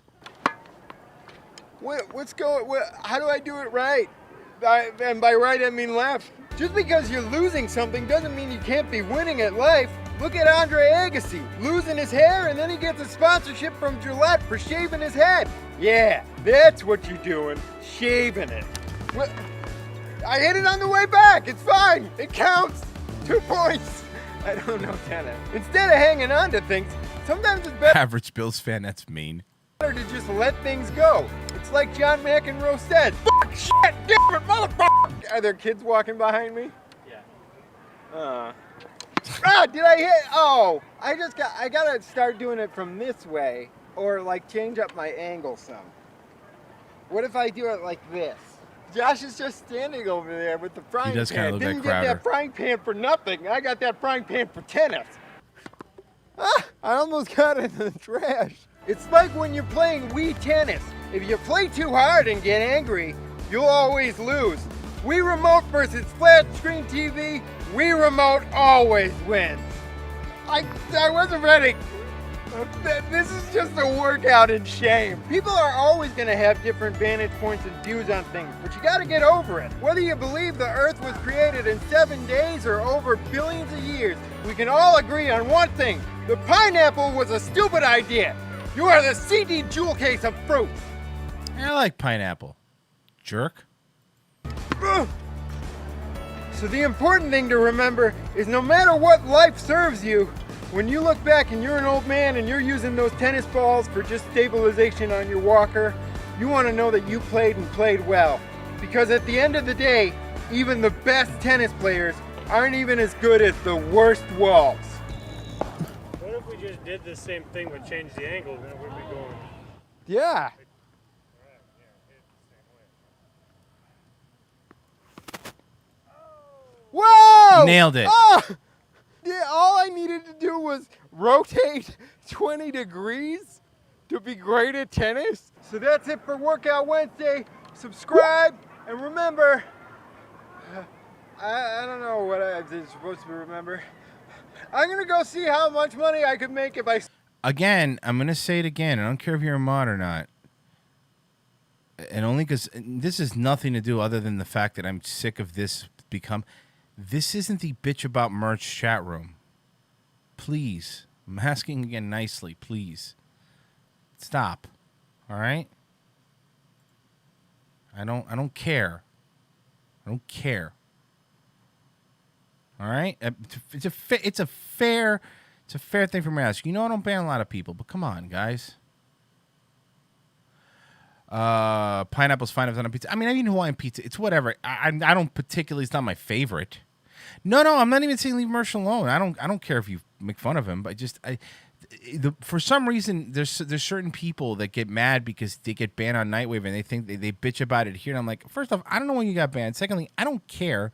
What's going? How do I do it right? And by right I mean left. Just because you're losing something doesn't mean you can't be winning at life. Look at Andre Agassi, losing his hair, and then he gets a sponsorship from Gillette for shaving his head. Yeah, that's what you're doing, shaving it. What? I hit it on the way back. It's fine. It counts. 2 points. I don't know tennis. Instead of hanging on to things, sometimes it's better Average Bills fan, that's mean. to just let things go. It's like John McEnroe said. Fuck, shit, damn it, motherfucker. Are there kids walking behind me? Yeah. Did I hit? Oh, I gotta start doing it from this way, or like change up my angle some. What if I do it like this? Josh is just standing over there with the frying pan. He does kind of look Didn't like get Crowder. that frying pan for nothing. I got that frying pan for tennis. I almost got it in the trash. It's like when you're playing Wii tennis. If you play too hard and get angry, you'll always lose. Wii Remote versus flat screen TV, Wii Remote always wins. I wasn't ready. This is just a workout in shame. People are always going to have different vantage points and views on things, but you got to get over it. Whether you believe the Earth was created in 7 days or over billions of years, we can all agree on one thing. The pineapple was a stupid idea. You are the CD jewel case of fruit. I like pineapple. Jerk. So the important thing to remember is no matter what life serves you, when you look back and you're an old man and you're using those tennis balls for just stabilization on your walker, you want to know that you played and played well. Because at the end of the day, even the best tennis players aren't even as good as the worst walls. What if we just did the same thing but changed the angle, then it would be going? Yeah. Whoa! Nailed it. Oh! Yeah, all I needed to do was rotate 20 degrees to be great at tennis. So that's it for Workout Wednesday. Subscribe, and remember, I don't know what I'm supposed to remember. I'm gonna go see how much money I could make if I... Again, I'm going to say it again. I don't care if you're a mod or not. And only because this has nothing to do other than the fact that I'm sick of this This isn't the bitch about merch chat room. Please. I'm asking again nicely, please. Stop. All right? I don't care. I don't care. All right? It's a fair thing for me to ask. You know I don't ban a lot of people, but come on, guys. Pineapple's fine if it's on a pizza. I mean, I mean Hawaiian pizza. It's whatever. I don't particularly. It's not my favorite. No, I'm not even saying leave Mersh alone. I don't care if you make fun of him, but for some reason there's certain people that get mad because they get banned on Nightwave and they think they bitch about it here. And I'm like, first off, I don't know when you got banned. Secondly, I don't care.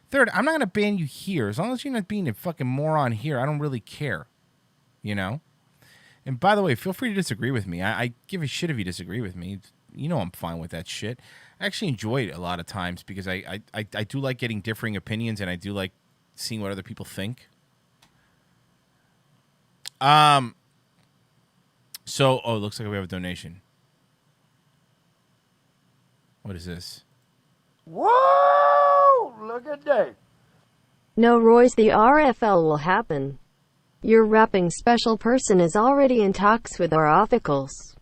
Third, I'm not gonna ban you here as long as you're not being a fucking moron here. I don't really care, you know. And by the way, feel free to disagree with me. I give a shit if you disagree with me. You know I'm fine with that shit. I actually enjoy it a lot of times because I do like getting differing opinions and I do like seeing what other people think. So, it looks like we have a donation. What is this? Whoa! Look at that. No, Royce, the RFL will happen. Your rapping special person is already in talks with our officals.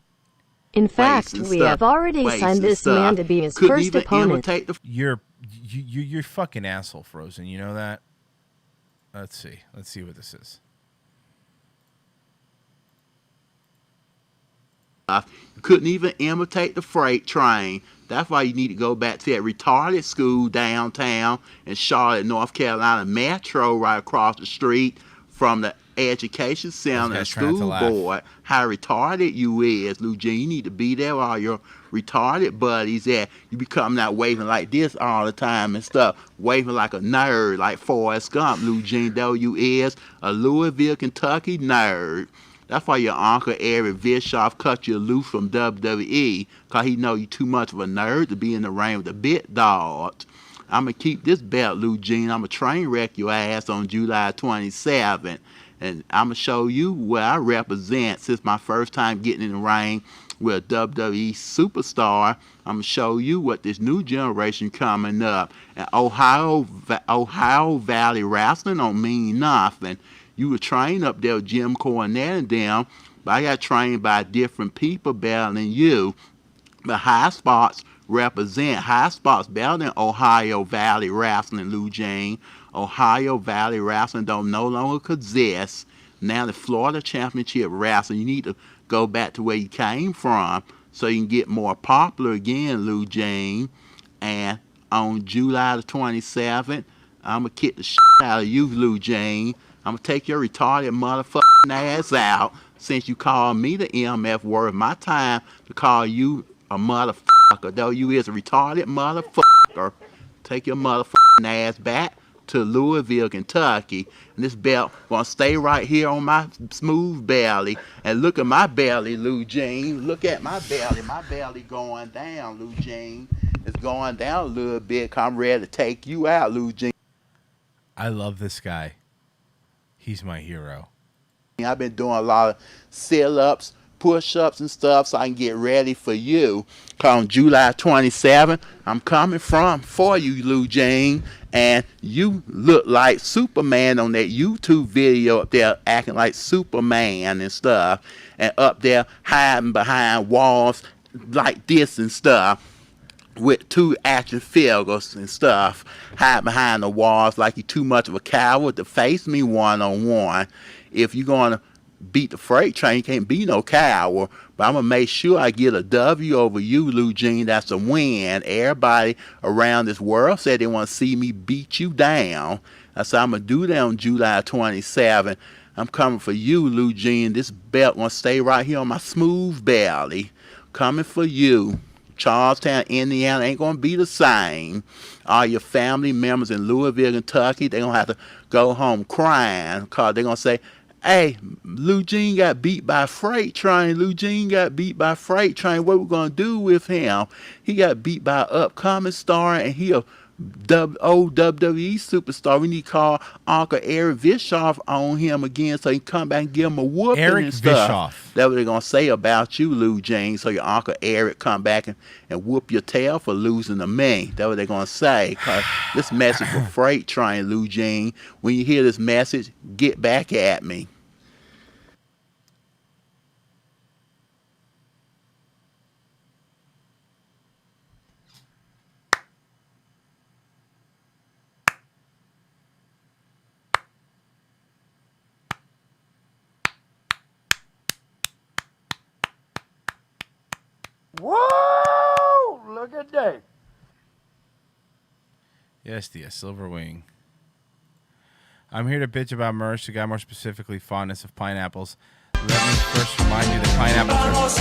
In fact, we have already signed this man to be his first opponent. You're fucking asshole, Frozen. You know that? Let's see. Let's see what this is. You couldn't even imitate the freight train. That's why you need to go back to that retarded school downtown in Charlotte, North Carolina Metro, right across the street from the education center and school board. How retarded you is, Lou Jean. You need to be there with all your retarded buddies at. You be coming out waving like this all the time and stuff. Waving like a nerd, like Forrest Gump, Lou Jean, though you is a Louisville, Kentucky nerd. That's why your uncle Eric Bischoff cut you loose from WWE, because he know you too much of a nerd to be in the ring with the big dogs. I'm going to keep this belt, Lou Jean. I'm going to train wreck your ass on July 27th. And I'm going to show you what I represent since my first time getting in the ring with a WWE superstar. I'm going to show you what this new generation coming up. And Ohio Valley Wrestling don't mean nothing. You were trained up there with Jim Cornette and them, but I got trained by different people better than you. But High Spots represent. High Spots better than Ohio Valley Wrestling, Lou Jean. Ohio Valley Wrestling don't no longer exist. Now the Florida Championship Wrestling, you need to go back to where you came from so you can get more popular again, Lou Jean. And on July the 27th, I'm going to kick the shit out of you, Lou Jean. I'm going to take your retarded motherfucking ass out since you called me the MF word. My time to call you a motherfucker, though you is a retarded motherfucker. Take your motherfucking ass back to Louisville, Kentucky. And this belt going to stay right here on my smooth belly. And look at my belly, Lou Jean. Look at my belly. My belly going down, Lou Jean. It's going down a little bit. I'm ready to take you out, Lou Jean. I love this guy. He's my hero. I've been doing a lot of sit-ups, push-ups and stuff so I can get ready for you. On July 27th, I'm coming for you, Lou Jean. And you look like Superman on that YouTube video up there acting like Superman and stuff. And up there hiding behind walls like this and stuff. With two action figures and stuff, hide behind the walls like you're too much of a coward to face me one-on-one. If you're going to beat the freight train, you can't be no coward. But I'm going to make sure I get a W over you, Lou Jean. That's a win. Everybody around this world said they want to see me beat you down. That's how I'm going to do that on July 27th. I'm coming for you, Lou Jean. This belt going to stay right here on my smooth belly. Coming for you. Charlestown, Indiana ain't going to be the same. All your family members in Louisville, Kentucky, they're going to have to go home crying because they're going to say, hey, Lou Jean got beat by a freight train. Lou Jean got beat by a freight train. What we going to do with him? He got beat by an upcoming star and he a old WWE superstar. We need to call Uncle Eric Bischoff on him again so he can come back and give him a whooping and stuff. Bischoff. That's what they're going to say about you, Lou Jean. So your Uncle Eric come back and whoop your tail for losing to me. That's what they're going to say. Cause this message for Freight Train, Lou Jean. When you hear this message, get back at me. Whoa! Look at that. Yes, dear Silver Wing. I'm here to bitch about merch, the guy more specifically fondness of pineapples. Let me first remind you that pineapples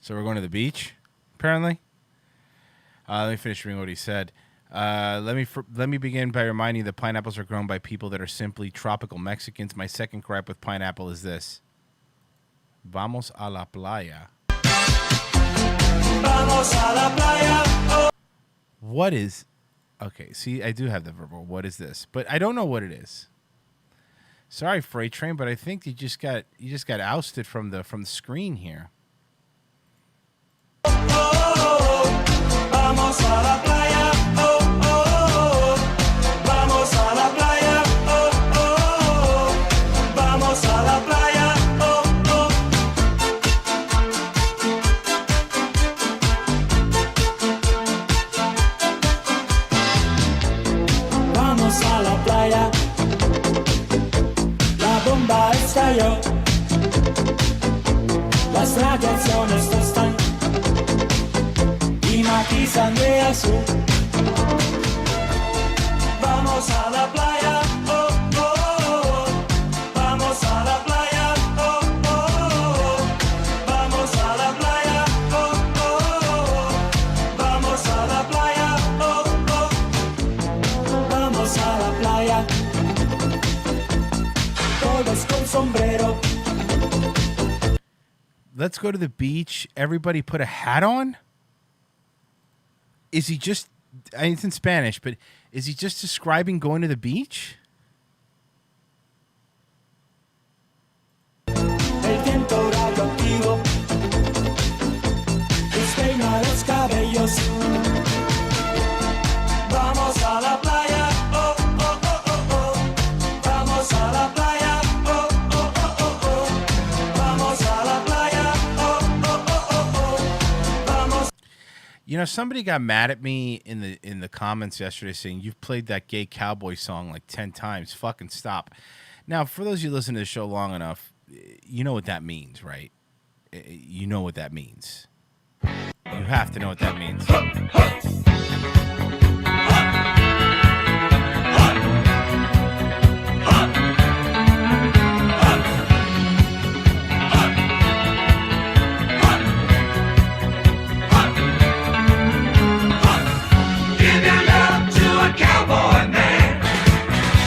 So we're going to the beach, apparently. Let me finish reading what he said. Let me begin by reminding you that pineapples are grown by people that are simply tropical Mexicans. My second gripe with pineapple is this. Vamos a la playa. Vamos a la playa. Oh. What is... Okay, see, I do have the verbal. What is this? But I don't know what it is. Sorry, Freight Train, but I think you just got ousted from the screen here. Vamos a la playa, oh, oh, oh. Vamos a la playa, oh, oh, oh. Vamos a la playa, oh, oh. Vamos a la playa. La bomba estalló. Las radiaciones tostan y matizan de azul. Vamos a la playa, oh, oh, oh. Vamos a la playa, oh, oh, oh. Vamos a la playa, oh, oh, oh. Vamos a la playa, oh, oh. Vamos a la playa. Todos con sombrero. Let's go to the beach. Everybody put a hat on? Is he just, it's in Spanish, but is he just describing going to the beach? El viento radioactivo despeina los cabellos. Vamos a la playa, oh, oh, oh, oh, oh. Vamos a la playa, oh, oh, oh, oh, oh. Vamos a la playa, oh, oh, oh, oh, oh. Vamos. You know, somebody got mad at me in the comments yesterday saying, you've played that gay cowboy song like 10 times. Fucking stop. Now, for those of you who listen to the show long enough, you know what that means, right? You know what that means. You have to know what that means. Give your love to a cowboy man.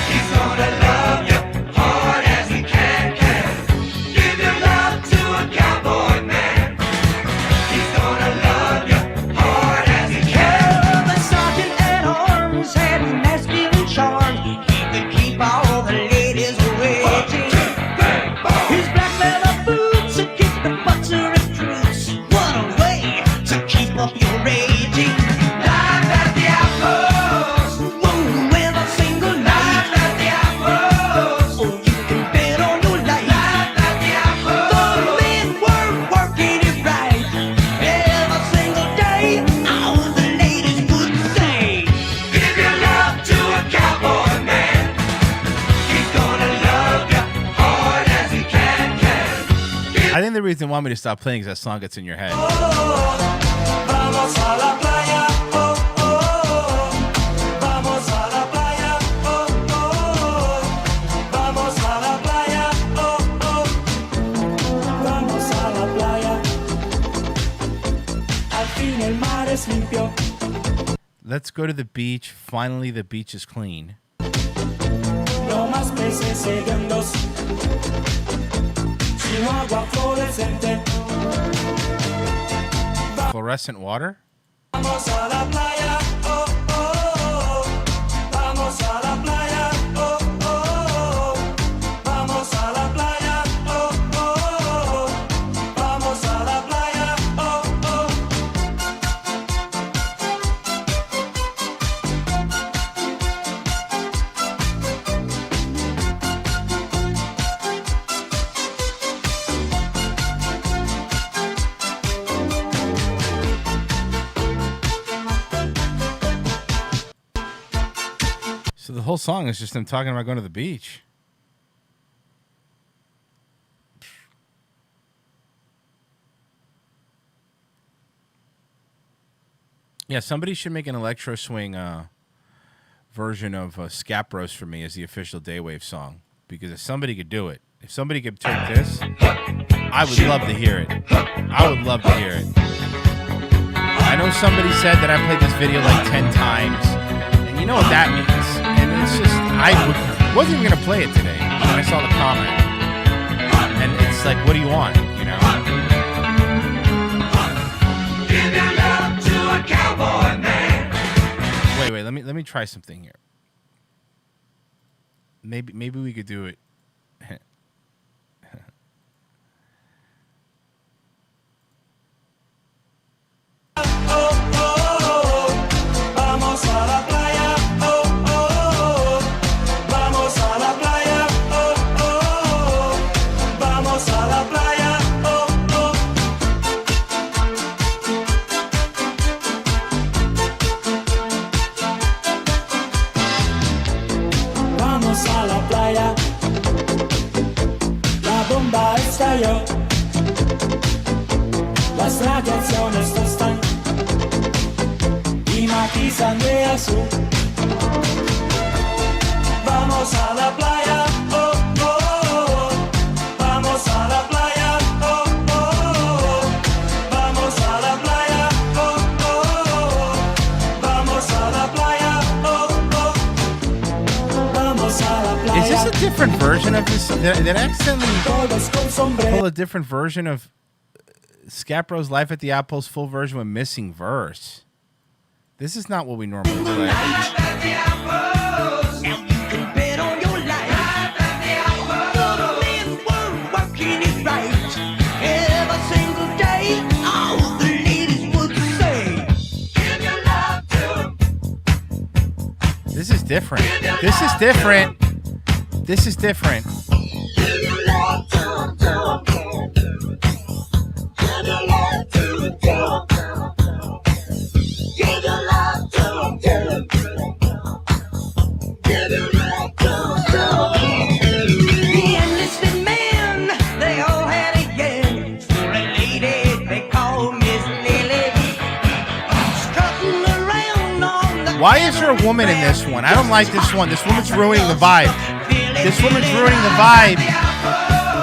He's gonna love you hard as he can. Give your love to a cowboy man. He's gonna love you hard as he can. The sergeant at arms had masculine charm. He could keep all the ladies waiting. His black leather boots would keep the butts of recruits. What a way to keep up your rating. Live at the outpost. Whoa, with a single light. Live at the outpost. Oh, you can bet on your life. Live at the outpost. The men were working it right. Every single day, all the ladies would say, give your love to a cowboy man. He's gonna love you hard as he can. I think the reason they want me to stop playing is that song gets in your head. Vamos a la playa, oh, oh, oh. Vamos a la playa, oh, oh, oh. Vamos a la playa, oh, oh. Vamos a la playa. Al fin el mar es limpio. Let's go to the beach. Finally, the beach is clean. No más peces hediondos. Sino agua fluorescente. Fluorescent water? Vamos a la playa, oh, oh, oh. Vamos a la playa, oh, oh, oh. Vamos a la playa, oh, oh, oh. Vamos a la playa, oh, oh. So the whole song is just them talking about going to the beach. Yeah, somebody should make an electro swing version of Scapros for me as the official Daywave song. Because if somebody could do it, if somebody could take this, I would love to hear it. I would love to hear it. I know somebody said that I played this video like 10 times, and you know what that means. And it's just, wasn't even going to play it today when I saw the comment. And it's like, what do you want, you know? Give your love to a cowboy man. Wait, let me try something here. Maybe we could do it Vamos a la playa. La bomba estalló. Las radiaciones tostan y matizan de azul. Vamos a la playa, oh, oh, oh. Vamos a la playa, oh, oh, oh. Vamos a la playa, oh, oh, oh. Vamos a la playa, oh, oh. Vamos a la playa. Is this a different version of this? Did I accidentally pull a different version of Scapro's Life at the Outpost full version with missing verse? This is not what we normally play. This is different. This is different. This is different. Why is there a woman in this one? I don't like this one. This woman's ruining the vibe. This woman's ruining the vibe.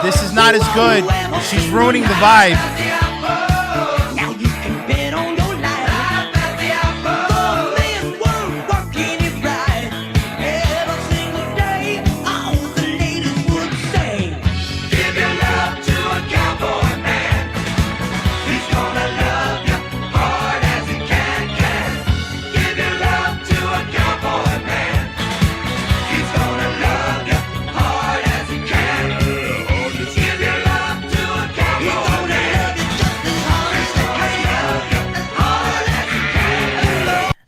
This is not as good. She's ruining the vibe.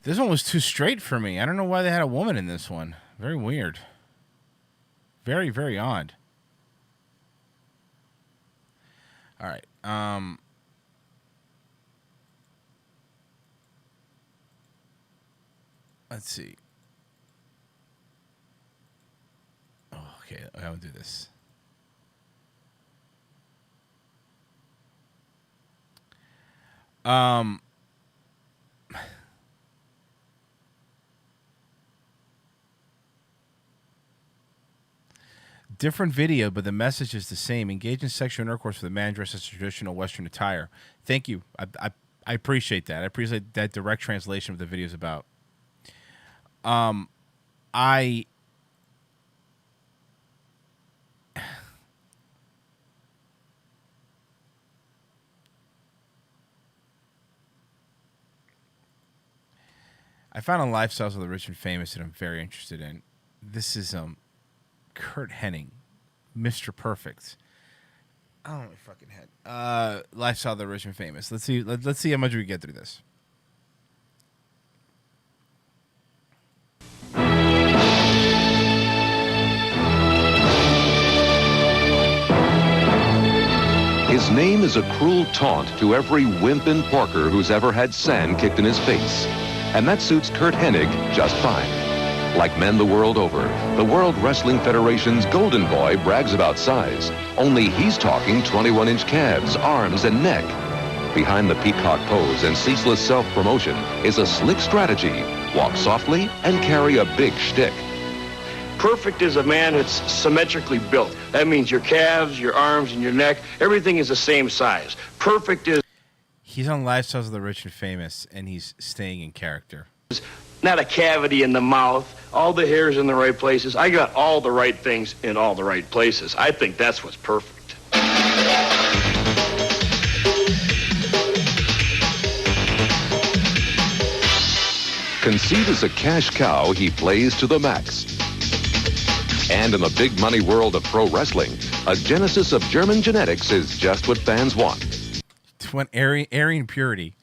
This one was too straight for me. I don't know why they had a woman in this one. Very weird. Very, very odd. All right. Let's see. Oh, okay, I'll do this. Different video, but the message is the same. Engage in sexual intercourse with a man dressed as traditional Western attire. Thank you. I appreciate that. I appreciate that direct translation of the video is about. I found a Lifestyles of the Rich and Famous that I'm very interested in. This is Kurt Hennig, Mr. Perfect. I don't know my fucking head. Lifestyle of the Rich and Famous. Let's see how much we get through this. His name is a cruel taunt to every wimp and porker who's ever had sand kicked in his face. And that suits Kurt Hennig just fine. Like men the world over, the World Wrestling Federation's Golden Boy brags about size. Only he's talking 21-inch calves, arms, and neck. Behind the peacock pose and ceaseless self-promotion is a slick strategy. Walk softly and carry a big shtick. Perfect is a man that's symmetrically built. That means your calves, your arms, and your neck, everything is the same size. Perfect is... He's on Lifestyles of the Rich and Famous, and he's staying in character. Not a cavity in the mouth, all the hairs in the right places. I got all the right things in all the right places. I think that's what's perfect. Conceived as a cash cow, he plays to the max. And in the big money world of pro wrestling, a genesis of German genetics is just what fans want. When Aryan purity.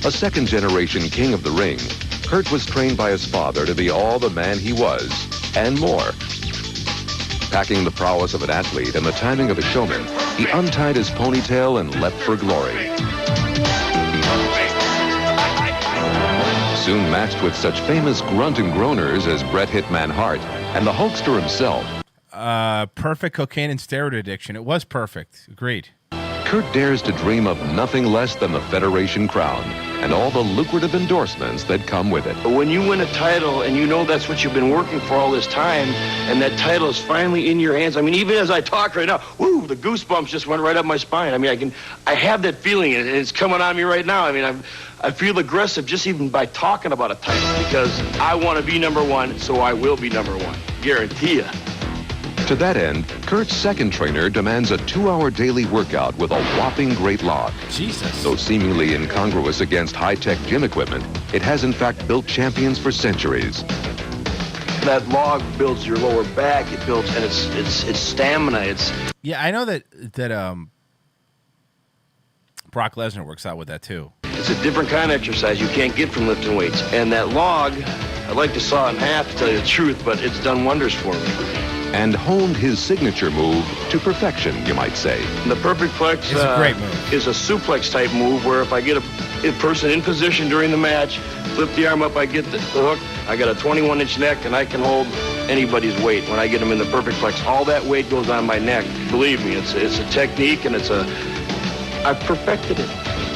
A second-generation king of the ring, Kurt was trained by his father to be all the man he was, and more. Packing the prowess of an athlete and the timing of a showman, he untied his ponytail and leapt for glory. Soon matched with such famous grunt and groaners as Bret Hitman Hart And the Hulkster himself, perfect cocaine and steroid addiction. It was perfect. Agreed. Kurt dares to dream of nothing less than the Federation crown and all the lucrative endorsements that come with it. But when you win a title and you know that's what you've been working for all this time, and that title is finally in your hands, I mean, even as I talk right now, whoo, the goosebumps just went right up my spine. I mean, I have that feeling, and it's coming on me right now. I mean, I feel aggressive just even by talking about a title, because I want to be number one, so I will be number one. Guarantee ya. To that end, Kurt's second trainer demands a 2-hour daily workout with a whopping great log. Jesus. Though seemingly incongruous against high-tech gym equipment, it has in fact built champions for centuries. That log builds your lower back. It builds, and it's stamina. Yeah, I know that Brock Lesnar works out with that too. It's a different kind of exercise you can't get from lifting weights. And that log, I'd like to saw it in half to tell you the truth, but it's done wonders for me. And honed his signature move to perfection, you might say. The perfect plex It's a great move. is a suplex type move where if I get a person in position during the match, flip the arm up, I get the hook, I got a 21-inch neck, and I can hold anybody's weight when I get them in the perfect plex. All that weight goes on my neck. Believe me, it's a technique, and I've perfected it.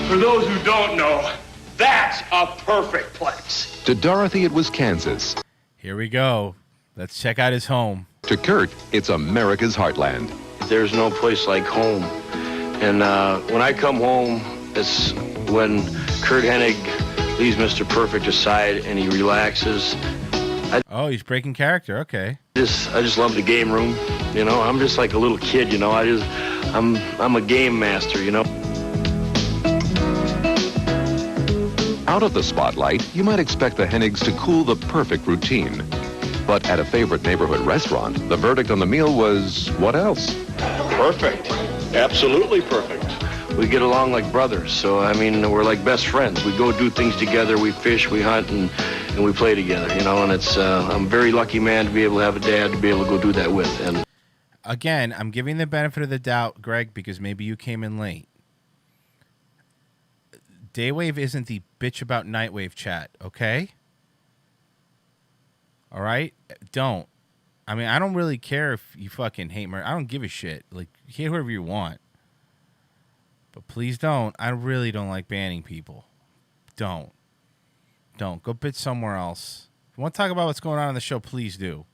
For those who don't know, that's a perfect plex. To Dorothy, it was Kansas. Here we go. Let's check out his home. To Kurt, it's America's heartland. There's no place like home. And when I come home, it's when Kurt Hennig leaves Mr. Perfect aside and he relaxes. Oh, he's breaking character. Okay. I just love the game room. You know, I'm just like a little kid, you know. I'm a game master, you know. Out of the spotlight, you might expect the Hennigs to cool the perfect routine. But at a favorite neighborhood restaurant, the verdict on the meal was, what else? Perfect. Absolutely perfect. We get along like brothers, so, I mean, we're like best friends. We go do things together, we fish, we hunt, and we play together, you know, and I'm a very lucky man to be able to have a dad to be able to go do that with. And again, I'm giving the benefit of the doubt, Greg, because maybe you came in late. Daywave isn't the bitch about Nightwave chat, okay? All right? Don't. I mean, I don't really care if you fucking hate murder. I don't give a shit. Like, you hate whoever you want. But please don't. I really don't like banning people. Don't. Don't. Go bitch somewhere else. If you want to talk about what's going on in the show, please do. If you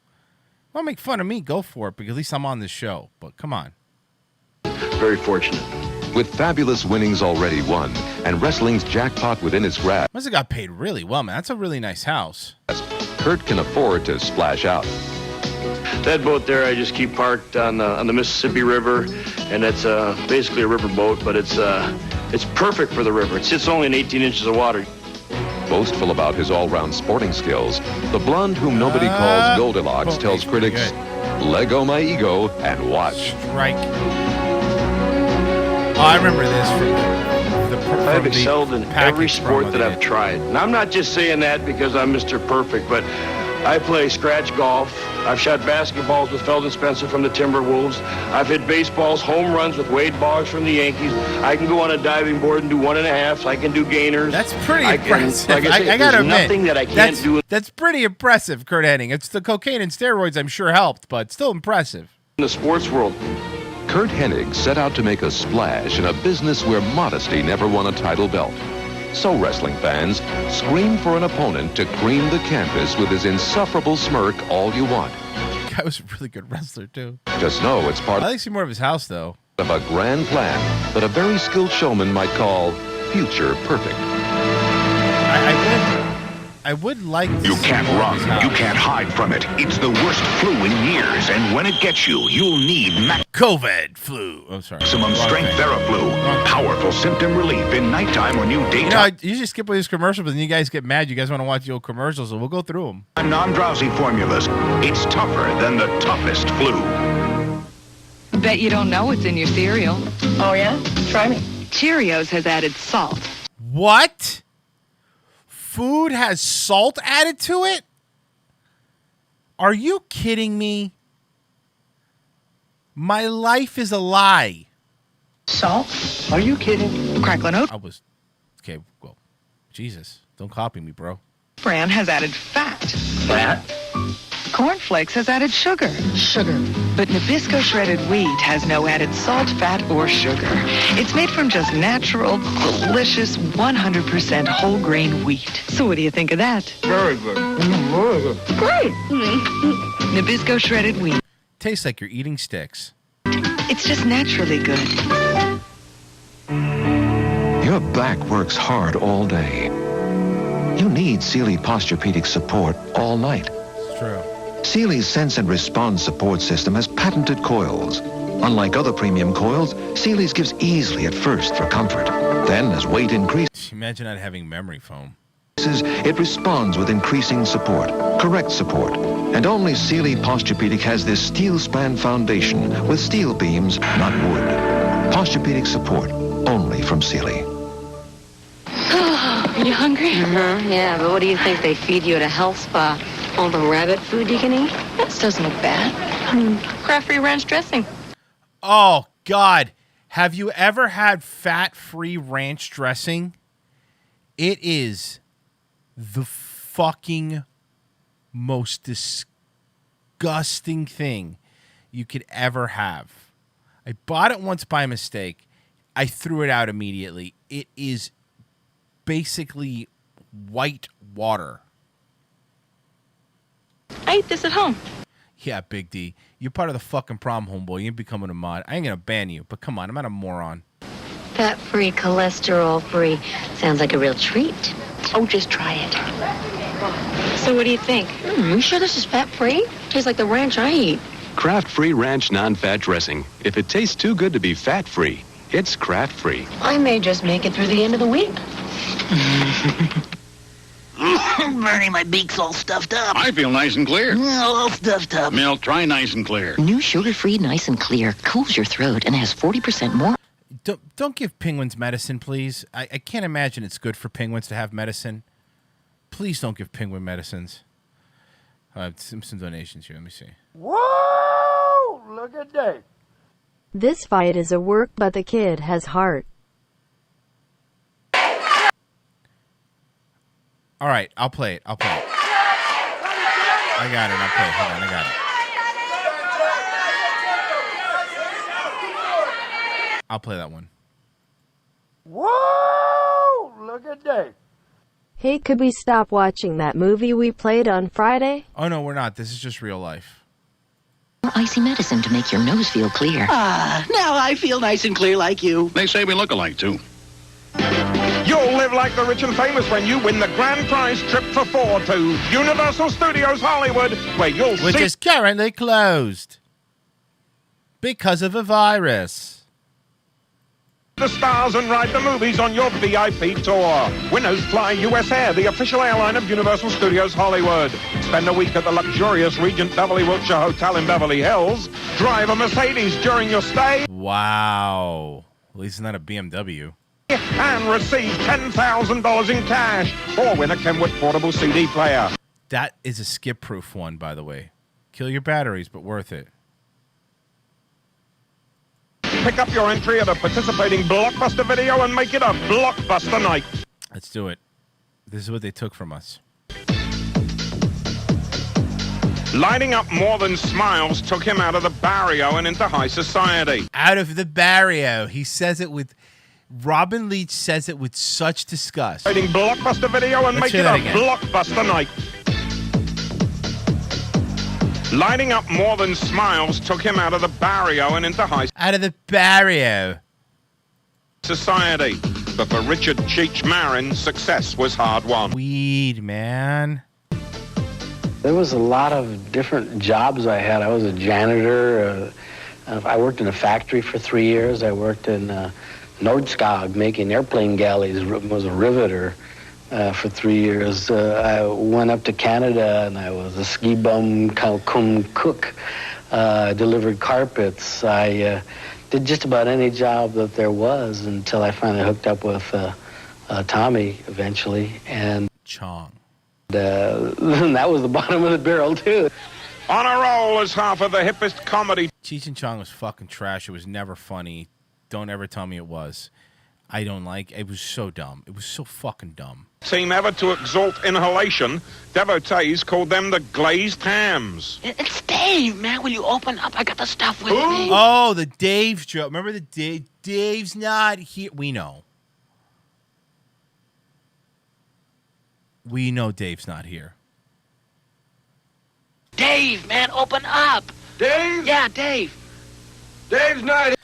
want to make fun of me, go for it, because at least I'm on this show. But come on. Very fortunate. With fabulous winnings already won and wrestling's jackpot within its grasp, Must have got paid really well, man. That's a really nice house. Kurt can afford to splash out. That boat there, I just keep parked on the Mississippi River, and it's basically a river boat, but it's perfect for the river. It sits only in 18 inches of water. Boastful about his all-round sporting skills, the blonde whom nobody calls Goldilocks tells critics, "Let go my ego and watch." Strike. Oh, I remember this from I've excelled in every sport that I've tried. And I'm not just saying that because I'm Mr. Perfect, but I play scratch golf. I've shot basketballs with Feldon Spencer from the Timberwolves. I've hit baseballs, home runs with Wade Boggs from the Yankees. I can go on a diving board and do 1.5s. I can do gainers. That's pretty impressive. Like I, say, I gotta there's admit, nothing that I can't do. That's pretty impressive, Kurt Hennig. It's the cocaine and steroids I'm sure helped, but still impressive. In the sports world. Kurt Hennig set out to make a splash in a business where modesty never won a title belt. So, wrestling fans, scream for an opponent to cream the canvas with his insufferable smirk all you want. The guy was a really good wrestler, too. Just know it's part I like to see more of his house, though. of a grand plan that a very skilled showman might call future perfect. I would like to You see can't more of run. his house. You can't hide from it. It's the worst flu in years, and when it gets you, you'll need COVID flu. I'm sorry. Maximum Strength Theraflu. Powerful symptom relief in nighttime or new daytime. You know, I usually skip all these commercials, but then you guys get mad. You guys want to watch the old commercials, so we'll go through them. Non-drowsy formulas. It's tougher than the toughest flu. Bet you don't know what's in your cereal. Oh, yeah? Try me. Cheerios has added salt. What? Food has salt added to it? Are you kidding me? My life is a lie. Salt? Are you kidding? Cracklin' Oat I was... Okay, well, Jesus. Don't copy me, bro. Bran has added fat. Fat? cornflakes has added sugar. But Nabisco shredded wheat has no added salt, fat, or sugar. It's made from just natural, delicious, 100% whole grain wheat. So what do you think of that? Very good. Very good. Great. Nabisco shredded wheat. Tastes like you're eating sticks. It's just naturally good. Your back works hard all day. You need Sealy Posturepedic support all night. It's true. Sealy's Sense and Respond support system has patented coils. Unlike other premium coils, Sealy's gives easily at first for comfort. Then, as weight increases, Imagine not having memory foam. it responds with increasing support, correct support. And only Sealy Posturepedic has this steel span foundation with steel beams, not wood. Posturepedic support, only from Sealy. Are you hungry? Yeah, but what do you think they feed you at a health spa? All the rabbit food you can eat? This doesn't look bad. Craft-free ranch dressing. Oh, God. Have you ever had fat-free ranch dressing? It is the fucking most disgusting thing you could ever have. I bought it once by mistake. I threw it out immediately. It is basically white water. I eat this at home. Yeah, Big D. You're part of the fucking problem, homeboy. You ain't becoming a mod. I ain't gonna ban you, but come on, I'm not a moron. Fat-free, cholesterol-free. Sounds like a real treat. Oh, just try it. So what do you think? You sure this is fat-free? Tastes like the ranch I eat. Kraft-free ranch non-fat dressing. If it tastes too good to be fat-free, it's Kraft-free. I may just make it through the end of the week. Bernie, my beak's all stuffed up. I feel nice and clear. All stuffed up. Milk, try nice and clear. New sugar-free Nice and Clear cools your throat and has 40% more. Don't give penguins medicine, please. I can't imagine it's good for penguins to have medicine. Please don't give penguin medicines. Some donations here. Let me see. Whoa! Look at that. This fight is a work, but the kid has heart. All right, I'll play it. I got it. I'll play it. Hold on, I got it. I'll play that one. Whoa! Look at that. Hey, could we stop watching that movie we played on Friday? Oh, no, we're not. This is just real life. Icy medicine to make your nose feel clear. Now I feel nice and clear like you. They say we look alike, too. You'll live like the rich and famous when you win the grand prize trip for four to Universal Studios Hollywood, where you'll Which is currently closed because of a virus. the stars and ride the movies on your VIP tour. Winners fly US Air, the official airline of Universal Studios Hollywood. Spend a week at the luxurious Regent Beverly Wilshire Hotel in Beverly Hills. Drive a Mercedes during your stay. Wow. At least it's not a BMW. And receive $10,000 in cash. Or win a Kenwood portable CD player. That is a skip-proof one, by the way. Kill your batteries, but worth it. Pick up your entry at a participating Blockbuster video and make it a Blockbuster night. Let's do it. This is what they took from us. Lighting up more than smiles took him out of the barrio and into high society. Out of the barrio. He says it with... Robin Leach says it with such disgust. Blockbuster video and Let's make it hear a that again. Blockbuster night. Lighting up more than smiles took him out of the barrio and into high Out of the barrio. society. But for Richard Cheech Marin, success was hard won. Weed, man. There was a lot of different jobs I had. I was a janitor. I worked in a factory for 3 years. I worked in Nordskog making airplane galleys. Was a riveter for 3 years. I went up to Canada and I was a ski bum cook. Delivered carpets. I did just about any job that there was until I finally hooked up with Tommy eventually. And Chong. That was the bottom of the barrel too. On a roll as half of the hippest comedy. Cheech and Chong was fucking trash. It was never funny. Don't ever tell me it was. I don't like. It was so dumb. It was so fucking dumb. Team ever to exalt inhalation, devotees called them the glazed hams. It's Dave, man. Will you open up? I got the stuff with me. Oh, the Dave joke. Remember the Dave? Dave's not here. We know. We know Dave's not here. Dave, man, open up. Dave? Yeah, Dave. Dave's not here.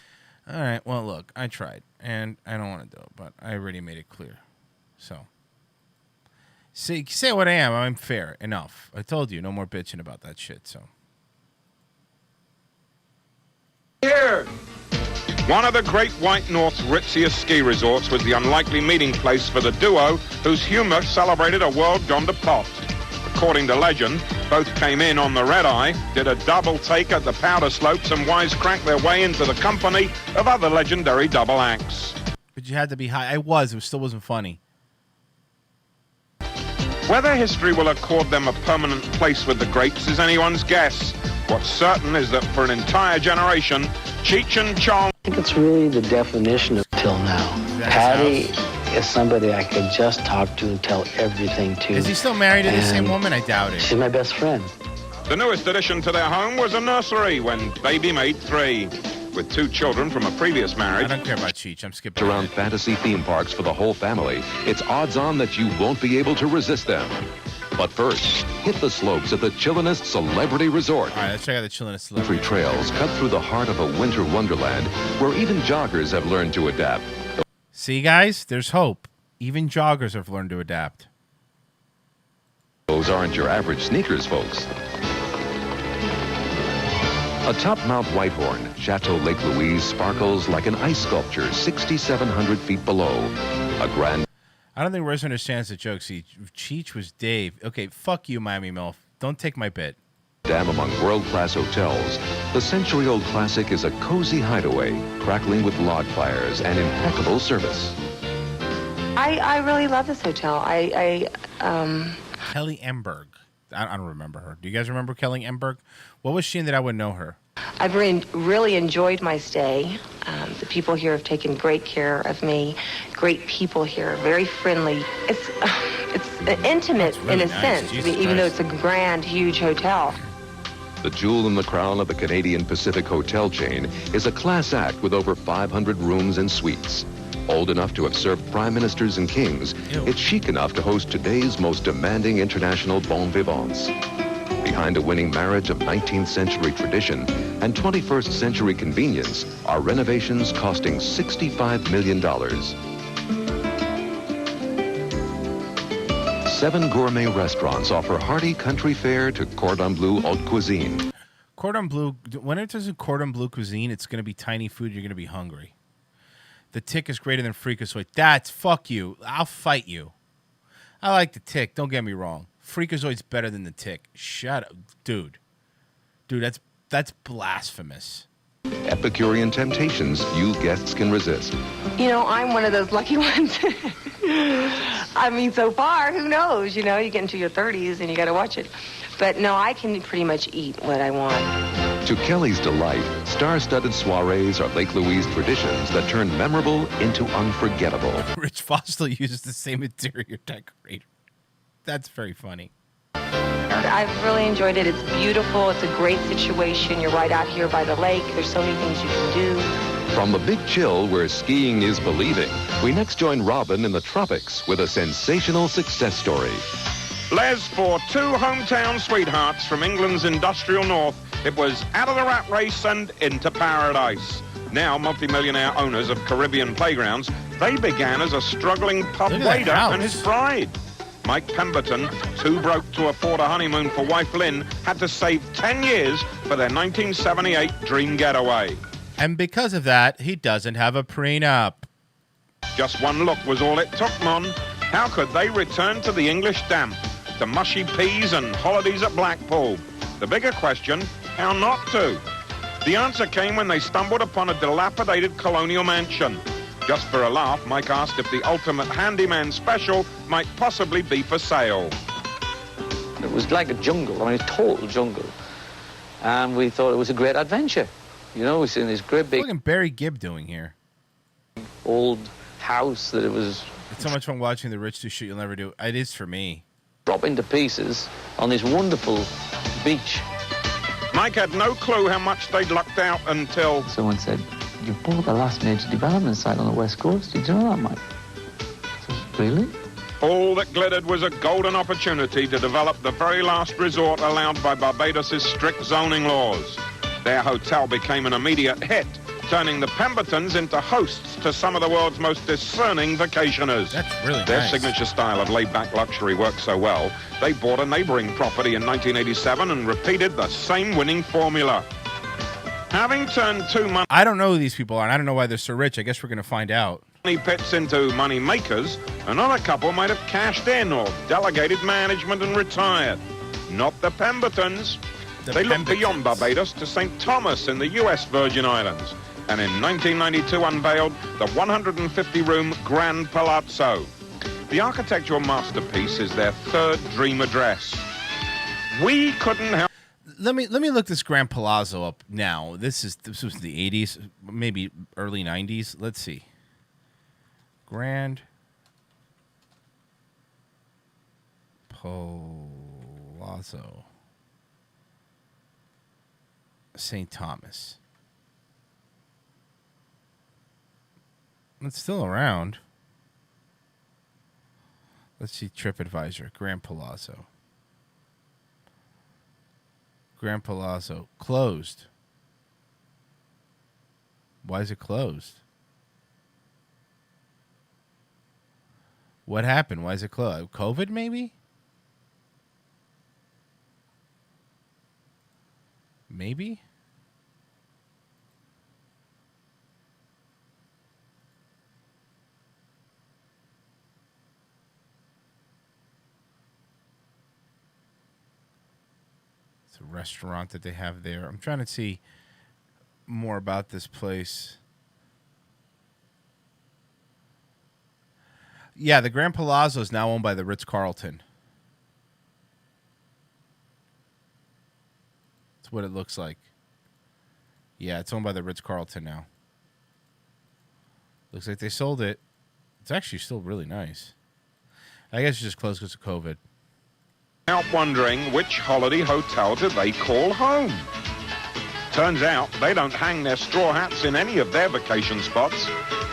All right. Well, look, I tried, and I don't want to do it, but I already made it clear. So, say what I am. I'm fair enough. I told you, no more bitching about that shit. So. Here. One of the Great White North's ritziest ski resorts was the unlikely meeting place for the duo whose humor celebrated a world gone to pot. According to legend, both came in on the red eye, did a double take at the powder slopes, and wisecracked their way into the company of other legendary double acts. But you had to be high. It still wasn't funny. Whether history will accord them a permanent place with the greats is anyone's guess. What's certain is that for an entire generation, Cheech and Chong... I think it's really the definition of till now. Patty is somebody I could just talk to and tell everything to. Is he still married to the same woman? I doubt it. She's my best friend. The newest addition to their home was a nursery when baby made 3. With 2 children from a previous marriage. I don't care about Cheech. I'm skipping Around fantasy theme parks for the whole family, it's odds on that you won't be able to resist them. But first, hit the slopes at the Chillinest Celebrity Resort. All right, let's check out the Chillinest Celebrity. Country trails cut through the heart of a winter wonderland where even joggers have learned to adapt. See, guys, there's hope. Even joggers have learned to adapt. Those aren't your average sneakers, folks. Atop Mount Whitehorn, Chateau Lake Louise sparkles like an ice sculpture 6,700 feet below. A grand... I don't think Rose understands the joke. See, Cheech was Dave. Okay, fuck you, Miami MILF. Don't take my bit. Dam among world-class hotels, the century-old classic is a cozy hideaway, crackling with log fires and impeccable service. I really love this hotel. Kelly Emberg. I don't remember her. Do you guys remember Kelly Emberg? What was she in that I would know her? I've really enjoyed my stay. The people here have taken great care of me. Great people here, very friendly. It's intimate really in a nice. sense, Jesus even though Christ. it's a grand, huge hotel. The jewel in the crown of the Canadian Pacific hotel chain is a class act with over 500 rooms and suites. Old enough to have served prime ministers and kings, it's chic enough to host today's most demanding international bon vivants. Behind a winning marriage of 19th century tradition and 21st century convenience are renovations costing $65 million. 7 gourmet restaurants offer hearty country fare to cordon bleu haute cuisine. Cordon bleu, when it does a cordon bleu cuisine, it's going to be tiny food. You're going to be hungry. The Tick is greater than Freakazoid. That's fuck you. I'll fight you. I like the Tick. Don't get me wrong. Freakazoid's better than the Tick. Shut up, dude. Dude, that's blasphemous. Epicurean temptations few guests can resist. You know, I'm one of those lucky ones. I mean, so far, who knows? You know, you get into your 30s and you got to watch it. But no, I can pretty much eat what I want. To Kelly's delight, star-studded soirees are Lake Louise traditions that turn memorable into unforgettable. Rich Fossil uses the same interior decorator. That's very funny. I've really enjoyed it. It's beautiful. It's a great situation. You're right out here by the lake. There's so many things you can do. From the Big Chill, where skiing is believing, we next join Robin in the tropics with a sensational success story. Les, for 2 hometown sweethearts from England's industrial north, it was out of the rat race and into paradise. Now multi-millionaire owners of Caribbean playgrounds, they began as a struggling pub waiter and his bride. Mike Pemberton, too broke to afford a honeymoon for wife Lynn, had to save 10 years for their 1978 dream getaway. And because of that, he doesn't have a prenup. Just one look was all it took, Mon. How could they return to the English damp, to mushy peas and holidays at Blackpool? The bigger question, how not to? The answer came when they stumbled upon a dilapidated colonial mansion. Just for a laugh, Mike asked if the ultimate handyman special might possibly be for sale. It was like a jungle, I mean a total jungle. And we thought it was a great adventure. You know, we've seen this great big... What is Barry Gibb doing here? Old house that it was. It's so much fun watching the rich do shit you'll never do. It is for me. Dropping to pieces on this wonderful beach. Mike had no clue how much they'd lucked out until someone said, "You bought the last major development site on the West Coast. Did you know that, Mike?" I said, "Really?" all that glittered was a golden opportunity to develop the very last resort allowed by Barbados' strict zoning laws. Their hotel became an immediate hit, turning the Pembertons into hosts to some of the world's most discerning vacationers. That's really Their nice. signature style of laid-back luxury worked so well, they bought a neighboring property in 1987 and repeated the same winning formula. Having turned 2 money I don't know who these people are, and I don't know why they're so rich. I guess we're going to find out. pits into money makers, another couple might have cashed in or delegated management and retired. Not the Pembertons. They looked beyond Barbados to St. Thomas in the U.S. Virgin Islands, and in 1992 unveiled the 150-room Grand Palazzo. The architectural masterpiece is their third dream address. We couldn't help. Let me look this Grand Palazzo up now. This was the 80s, maybe early 90s. Let's see. Grand Palazzo, St. Thomas. It's still around. Let's see TripAdvisor. Grand Palazzo. Grand Palazzo. Closed. Why is it closed? What happened? Why is it closed? COVID, maybe? Maybe? It's a restaurant that they have there. I'm trying to see more about this place. Yeah, the Grand Palazzo is now owned by the Ritz-Carlton. That's what it looks like. Yeah, it's owned by the Ritz-Carlton now. Looks like they sold it. It's actually still really nice. I guess it's just closed because of COVID. Out wondering which holiday hotel do they call home. Turns out they don't hang their straw hats in any of their vacation spots.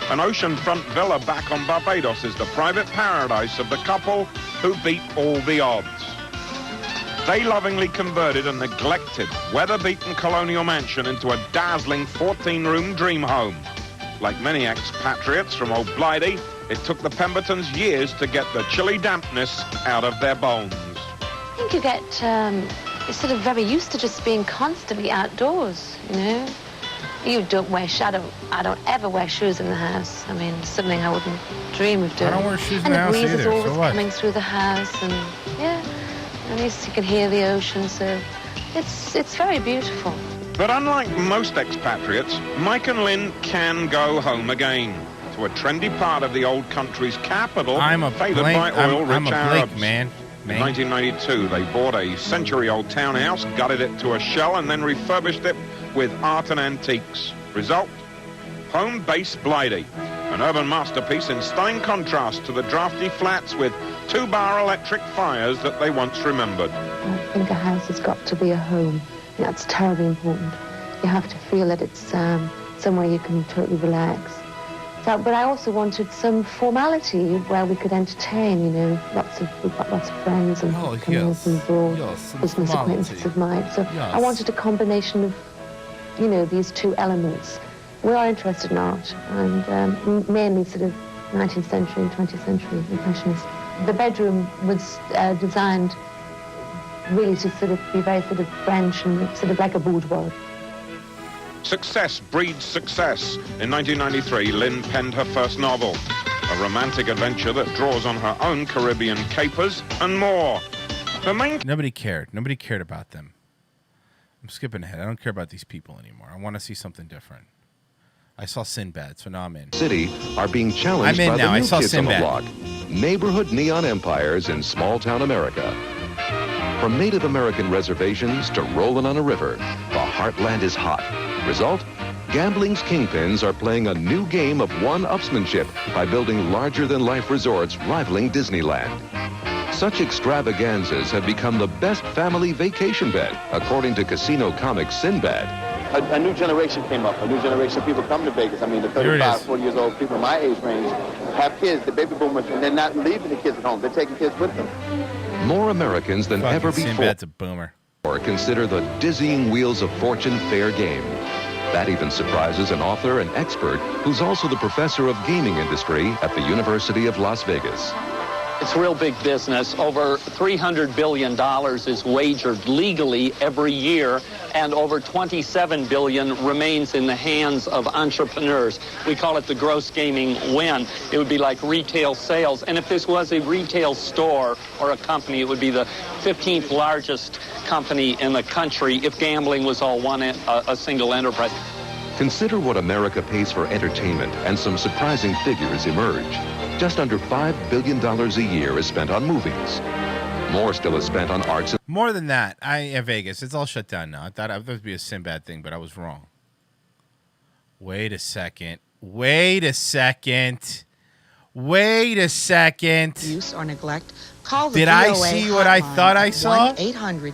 An oceanfront villa back on Barbados is the private paradise of the couple who beat all the odds. They lovingly converted a neglected, weather-beaten colonial mansion into a dazzling 14-room dream home. Like many expatriates from old Blighty, it took the Pembertons years to get the chilly dampness out of their bones. I think you get you're sort of very used to just being constantly outdoors, you know. You don't wear shoes. I don't ever wear shoes in the house. I mean, something I wouldn't dream of doing. I don't wear shoes in and the house breeze either, is so always what? coming through the house, and yeah, at least you can hear the ocean. So it's very beautiful. But unlike most expatriates, Mike and Lynn can go home again to a trendy part of the old country's capital, I'm a favored blank- by I'm- oil-rich I'm a blank Arabs. man. In 1992, they bought a century-old townhouse, gutted it to a shell, and then refurbished it with art and antiques. Result? Home Base Blighty, an urban masterpiece in stunning contrast to the drafty flats with 2-bar electric fires that they once remembered. I think a house has got to be a home. And that's terribly important. You have to feel that it's somewhere you can totally relax. So, but I also wanted some formality where we could entertain, you know. We've got lots of friends and yes. and broad Yes, some business formality. acquaintances of mine. So Yes. I wanted a combination of, you know, these two elements. We are interested in art, and mainly sort of 19th century and 20th century impressionists. The bedroom was designed really to sort of be very sort of French and sort of like a boudoir. Success breeds success. In 1993, Lynn penned her first novel, a romantic adventure that draws on her own Caribbean capers and more. Her main Nobody cared. Nobody cared about them. I'm skipping ahead. I don't care about these people anymore. I want to see something different. I saw Sinbad, so now I'm in. City are being challenged I'm in by now. the I new saw kids on the Sinbad. block. Neighborhood neon empires in small-town America. From Native American reservations to rolling on a river, the heartland is hot. Result? Gambling's kingpins are playing a new game of one-upsmanship by building larger-than-life resorts rivaling Disneyland. Such extravaganzas have become the best family vacation bet, according to casino comic Sinbad. A new generation came up. A new generation of people come to Vegas. I mean, the 35, 40 years old people in my age range have kids, the baby boomers, and they're not leaving the kids at home. They're taking kids with them. More Americans than Fucking ever before Sinbad's a boomer. Consider the dizzying wheels of fortune fair game. That even surprises an author and expert who's also the professor of gaming industry at the University of Las Vegas. It's real big business. Over $300 billion is wagered legally every year, and over $27 billion remains in the hands of entrepreneurs. We call it the gross gaming win. It would be like retail sales. And if this was a retail store or a company, it would be the 15th largest company in the country if gambling was all a single enterprise. Consider what America pays for entertainment, and some surprising figures emerge. Just under $5 billion a year is spent on movies. More still is spent on arts. More than that, Vegas, it's all shut down now. I thought it would be a Sinbad thing, but I was wrong. Wait a second. Use or neglect. Call the Did VOA I see what I thought I saw? 1-800-673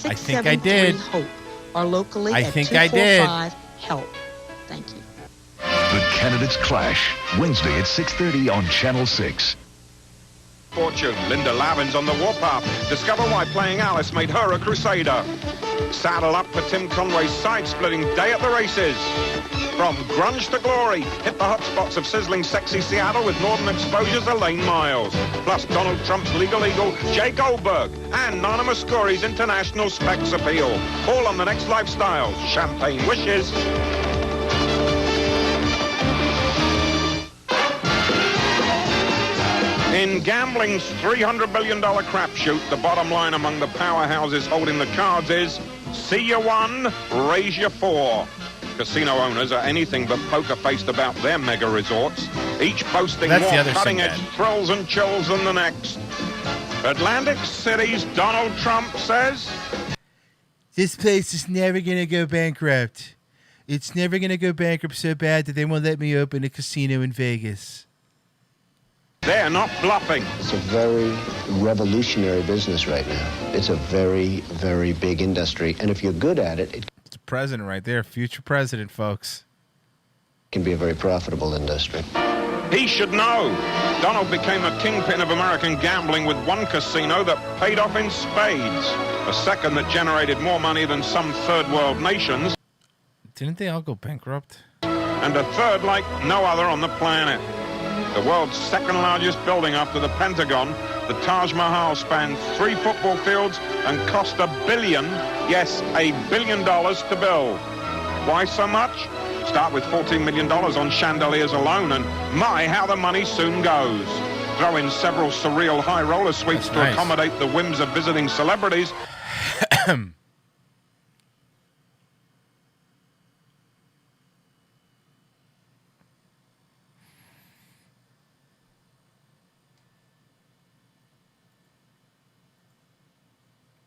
I think I did. HOPE or locally I at think I did. 245-HELP. Thank you. The Candidates Clash, Wednesday at 6:30 on Channel 6. Fortune, Linda Lavin's on the warpath. Discover why playing Alice made her a crusader. Saddle up for Tim Conway's side-splitting day at the races. From grunge to glory, hit the hot spots of sizzling sexy Seattle with Northern Exposure's Elaine Miles. Plus Donald Trump's legal eagle, Jay Goldberg, and Nana Muscori's international specs appeal. All on the next Lifestyles, Champagne Wishes. In gambling's $300 billion crapshoot, the bottom line among the powerhouses holding the cards is, see you one, raise you four. Casino owners are anything but poker-faced about their mega resorts, each boasting more cutting-edge thrills and chills than the next. Atlantic City's Donald Trump says, This place is never going to go bankrupt. It's never going to go bankrupt so bad that they won't let me open a casino in Vegas. They're not bluffing. It's a very revolutionary business right now. It's a very, very big industry. And if you're good at it, it It's the president right there, future president, folks. can be a very profitable industry. He should know. Donald became a kingpin of American gambling with one casino that paid off in spades, a second that generated more money than some third world nations, Didn't they all go bankrupt? and a third like no other on the planet. The world's second largest building after the Pentagon, the Taj Mahal spans 3 football fields and cost $1 billion, yes, $1 billion to build. Why so much? Start with $14 million on chandeliers alone, and my, how the money soon goes. Throw in several surreal high roller suites to accommodate the whims of visiting celebrities.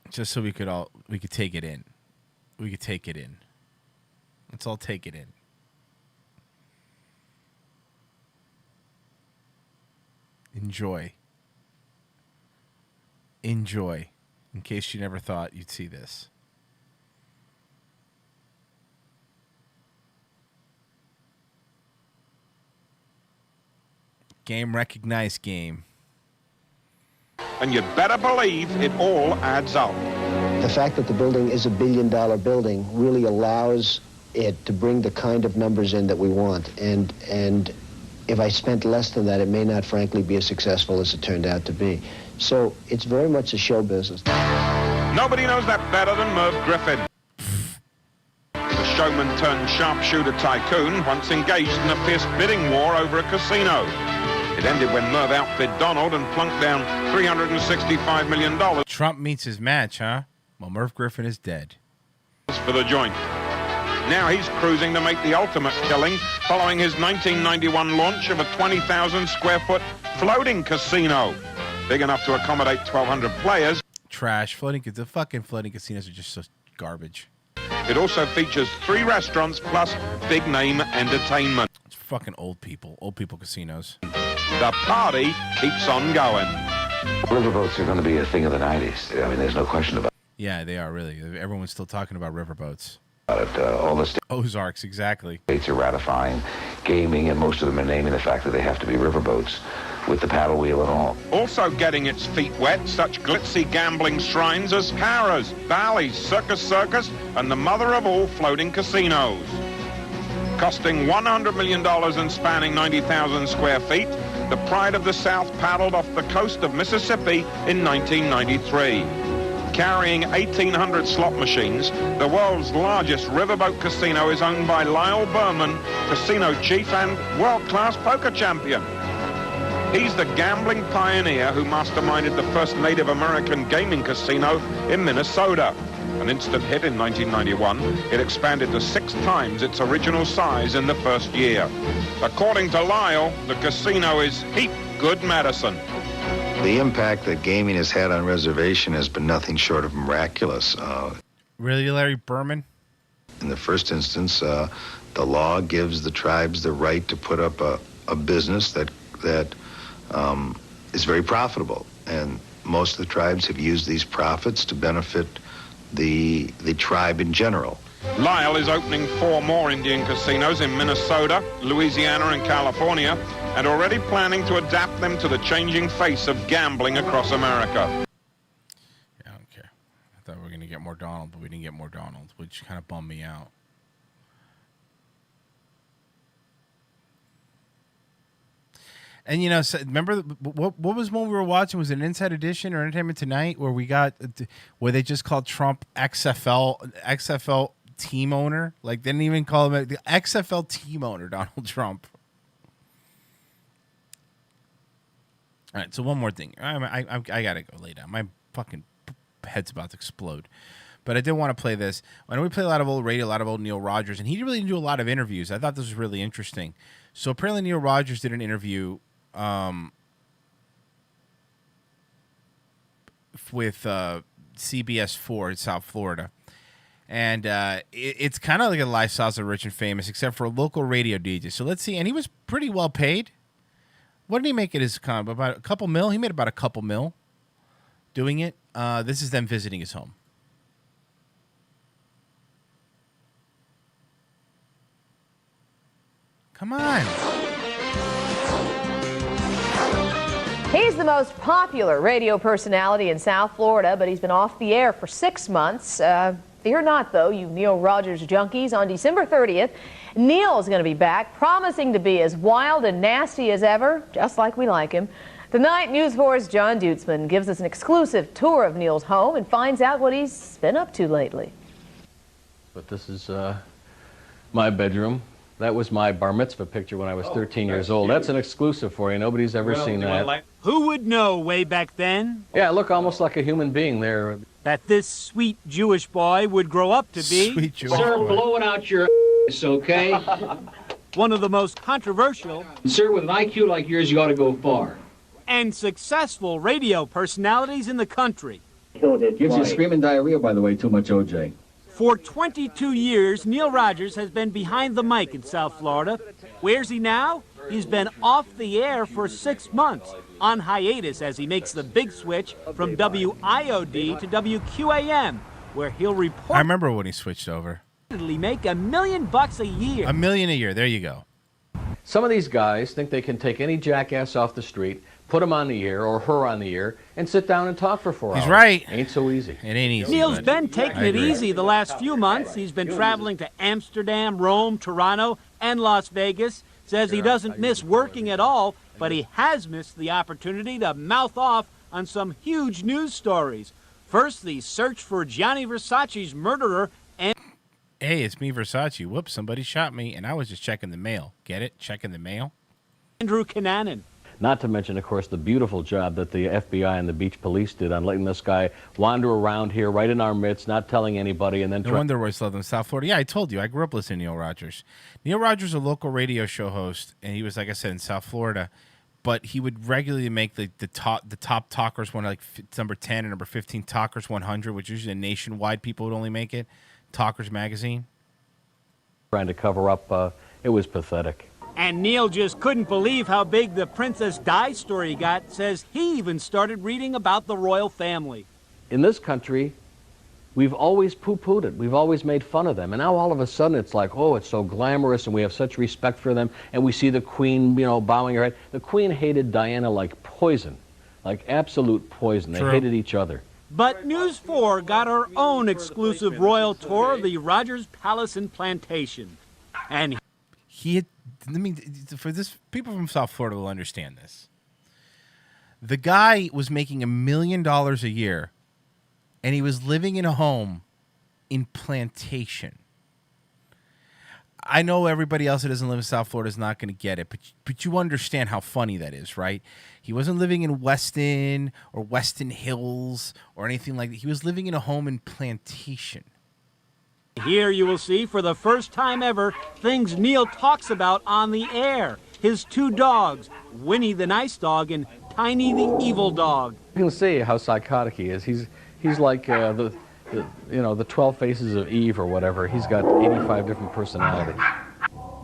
Just so we could take it in. We could take it in. Let's all take it in. Enjoy. Enjoy. In case you never thought you'd see this. Game recognized game. And you'd better believe it all adds up. The fact that the building is $1 billion building really allows it to bring the kind of numbers in that we want. And if I spent less than that, it may not, frankly, be as successful as it turned out to be. So it's very much a show business. Nobody knows that better than Merv Griffin. The showman turned sharpshooter tycoon once engaged in a fierce bidding war over a casino. It ended when Merv outbid Donald and plunked down $365 million. Trump meets his match, huh? Well, Merv Griffin is dead. For the joint. Now he's cruising to make the ultimate killing following his 1991 launch of a 20,000 square foot floating casino. Big enough to accommodate 1,200 players. Trash. The fucking floating casinos are just so garbage. It also features 3 restaurants plus big-name entertainment. It's fucking old people casinos. The party keeps on going. Riverboats are going to be a thing of the 90s. I mean, there's no question about Yeah, they are really. Everyone's still talking about riverboats. it. All the Ozarks, exactly. states are ratifying gaming, and most of them are naming the fact that they have to be riverboats with the paddle wheel and all. Also getting its feet wet, such glitzy gambling shrines as Harrah's, Bally's, Circus, and the mother of all floating casinos. Costing $100 million and spanning 90,000 square feet, the Pride of the South paddled off the coast of Mississippi in 1993. Carrying 1,800 slot machines, the world's largest riverboat casino is owned by Lyle Berman, casino chief and world-class poker champion. He's the gambling pioneer who masterminded the first Native American gaming casino in Minnesota. An instant hit in 1991, it expanded to 6 times its original size in the first year. According to Lyle, the casino is heap good medicine. The impact that gaming has had on reservation has been nothing short of miraculous. Really, Larry Berman? In the first instance, the law gives the tribes the right to put up a business that is very profitable, and most of the tribes have used these profits to benefit the tribe in general. Lyle is opening 4 more Indian casinos in Minnesota, Louisiana, and California, and already planning to adapt them to the changing face of gambling across America. Yeah, I don't care. I thought we were going to get more Donald, but we didn't get more Donald, which kind of bummed me out. And, you know, so remember what was one we were watching? Was it an Inside Edition or Entertainment Tonight where they just called Trump XFL team owner? Like, they didn't even call him the XFL team owner, Donald Trump. All right, so one more thing. I got to go lay down. My fucking head's about to explode. But I did want to play this. I know we play a lot of old radio, a lot of old Neil Rogers, and he really didn't do a lot of interviews. I thought this was really interesting. So apparently Neil Rogers did an interview with CBS 4 in South Florida. And it's kind of like a lifestyle of rich and famous, except for a local radio DJ. So let's see. And he was pretty well paid. What did he make it his about a couple mil? He made about a couple mil doing it. This is them visiting his home. Come on. He's the most popular radio personality in South Florida, but he's been off the air for 6 months. Fear not, though, you Neil Rogers junkies. On December 30th, Neil is going to be back, promising to be as wild and nasty as ever, just like we like him. Tonight, News 4's John Dutzman gives us an exclusive tour of Neil's home and finds out what he's been up to lately. But this is my bedroom. That was my bar mitzvah picture when I was 13 years old. That's an exclusive for you. Nobody's ever seen that. Who would know way back then? Yeah, I look almost like a human being there. That this sweet Jewish boy would grow up to be... Sweet Jewish Sir, boy. blow it out your ass, okay? One of the most controversial... Sir, with an IQ like yours, you ought to go far. ...and successful radio personalities in the country. Gives you screaming diarrhea, by the way, too much OJ. For 22 years, Neil Rogers has been behind the mic in South Florida. Where's he now? He's been off the air for 6 months, on hiatus as he makes the big switch from WIOD to WQAM, where he'll I remember when he switched over. reportedly make $1 million a year. $1 million a year. There you go. Some of these guys think they can take any jackass off the street, put him on the air or her on the air, and sit down and talk for 4 hours. He's right. Ain't so easy. It ain't easy. Neil's but been taking I it agree. easy the last few months. He's been traveling to Amsterdam, Rome, Toronto, and Las Vegas. Says he doesn't miss working at all, but he has missed the opportunity to mouth off on some huge news stories. First, the search for Gianni Versace's murderer, and Hey, it's me, Versace. Whoops, somebody shot me, and I was just checking the mail. Get it? Checking the mail? Andrew Cunanan. Not to mention, of course, the beautiful job that the FBI and the beach police did on letting this guy wander around here right in our midst, not telling anybody, and then... No wonder Royce loved him in South Florida. Yeah, I told you. I grew up listening to Neil Rogers. Neil Rogers is a local radio show host, and he was, like I said, in South Florida. But he would regularly make the top talkers one, like number 10 and number 15 talkers 100, which usually nationwide people would only make it. Talkers magazine. Trying to cover up, it was pathetic. And Neil just couldn't believe how big the Princess Di story got. Says he even started reading about the royal family. In this country, we've always poo-pooed it. We've always made fun of them. And now all of a sudden it's like, oh, it's so glamorous and we have such respect for them. And we see the Queen, bowing her head. The Queen hated Diana like poison, like absolute poison. They hated each other. But News 4 got her own exclusive royal tour of the Rogers Palace and Plantation. And he had, for this, people from South Florida will understand this. The guy was making $1 million a year, and he was living in a home in Plantation. I know everybody else that doesn't live in South Florida is not going to get it, but you understand how funny that is, right? He wasn't living in Weston or Weston Hills or anything like that. He was living in a home in Plantation. here you will see, for the first time ever, things Neil talks about on the air. His two dogs, Winnie the nice dog and Tiny the evil dog. You can see how psychotic he is. He's like the 12 Faces of Eve or whatever. He's got 85 different personalities.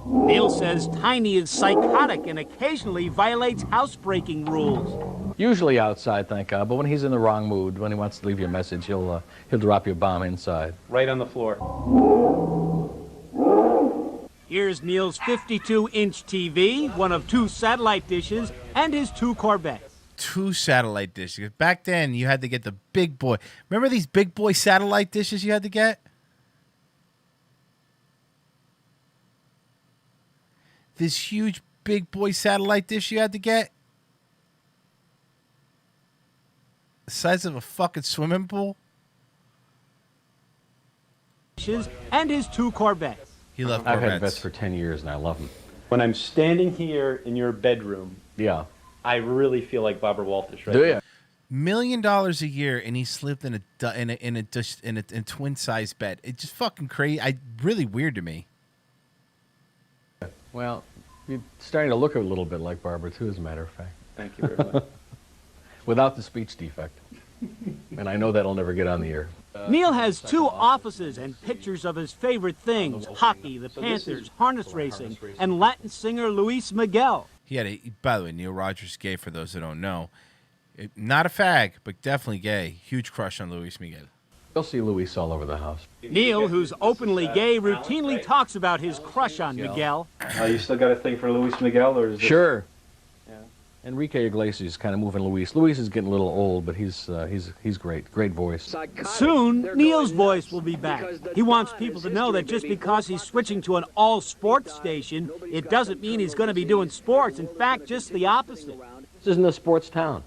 Neil says Tiny is psychotic and occasionally violates housebreaking rules. Usually outside, thank God, but when he's in the wrong mood, when he wants to leave you a message, he'll drop you a bomb inside. Right on the floor. Here's Neil's 52-inch TV, one of 2 satellite dishes, and his 2 Corvettes. 2 satellite dishes. Back then, you had to get the big boy. Remember these big boy satellite dishes you had to get? This huge big boy satellite dish you had to get? The size of a fucking swimming pool? And his 2 Corvettes. He loved I've Corvettes. had vets for 10 years and I love them. When I'm standing here in your bedroom, yeah, I really feel like Barbara Walters right Do you? now. $1 million a year, and he slept in a twin size bed. It's just fucking crazy. Really weird to me. Well, you're starting to look a little bit like Barbara, too, as a matter of fact. Thank you very much. Without the speech defect. And I know that'll never get on the air. Neil has 2 offices and pictures of his favorite things, hockey, the Panthers, harness racing, and Latin singer Luis Miguel. He had by the way, Neil Rogers gay, for those that don't know. Not a fag, but definitely gay. Huge crush on Luis Miguel. You'll see Luis all over the house. Neil, who's openly gay, routinely talks about his crush on Miguel. You still got a thing for Luis Miguel, or is it... Sure. Enrique Iglesias is kind of moving Luis. Luis is getting a little old, but he's great. Great voice. Soon, Neil's voice will be back. He wants people to know that just because he's switching to an all-sports station, it doesn't mean he's going to be doing sports. In fact, just the opposite. This isn't a sports town.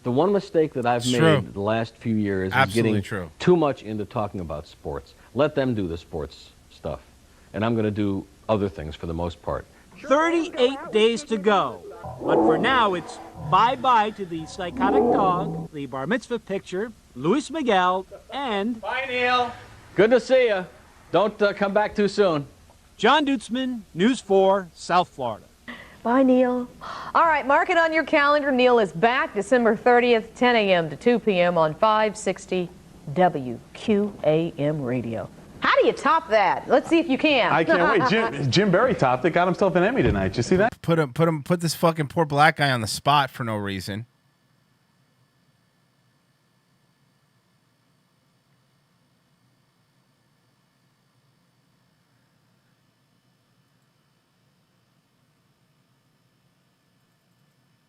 The one mistake that I've made the last few years is getting too much into talking about sports. Let them do the sports stuff. And I'm going to do other things for the most part. 38 days to go. But for now, it's bye-bye to the psychotic dog, the bar mitzvah picture, Luis Miguel, and... Bye, Neil. Good to see you. Don't come back too soon. John Dutzman, News 4, South Florida. Bye, Neil. All right, mark it on your calendar. Neil is back December 30th, 10 a.m. to 2 p.m. on 560 WQAM Radio. How do you top that? Let's see if you can. I can't wait. Jim Berry topped it. Got himself an Emmy tonight. You see that? Put this fucking poor black guy on the spot for no reason.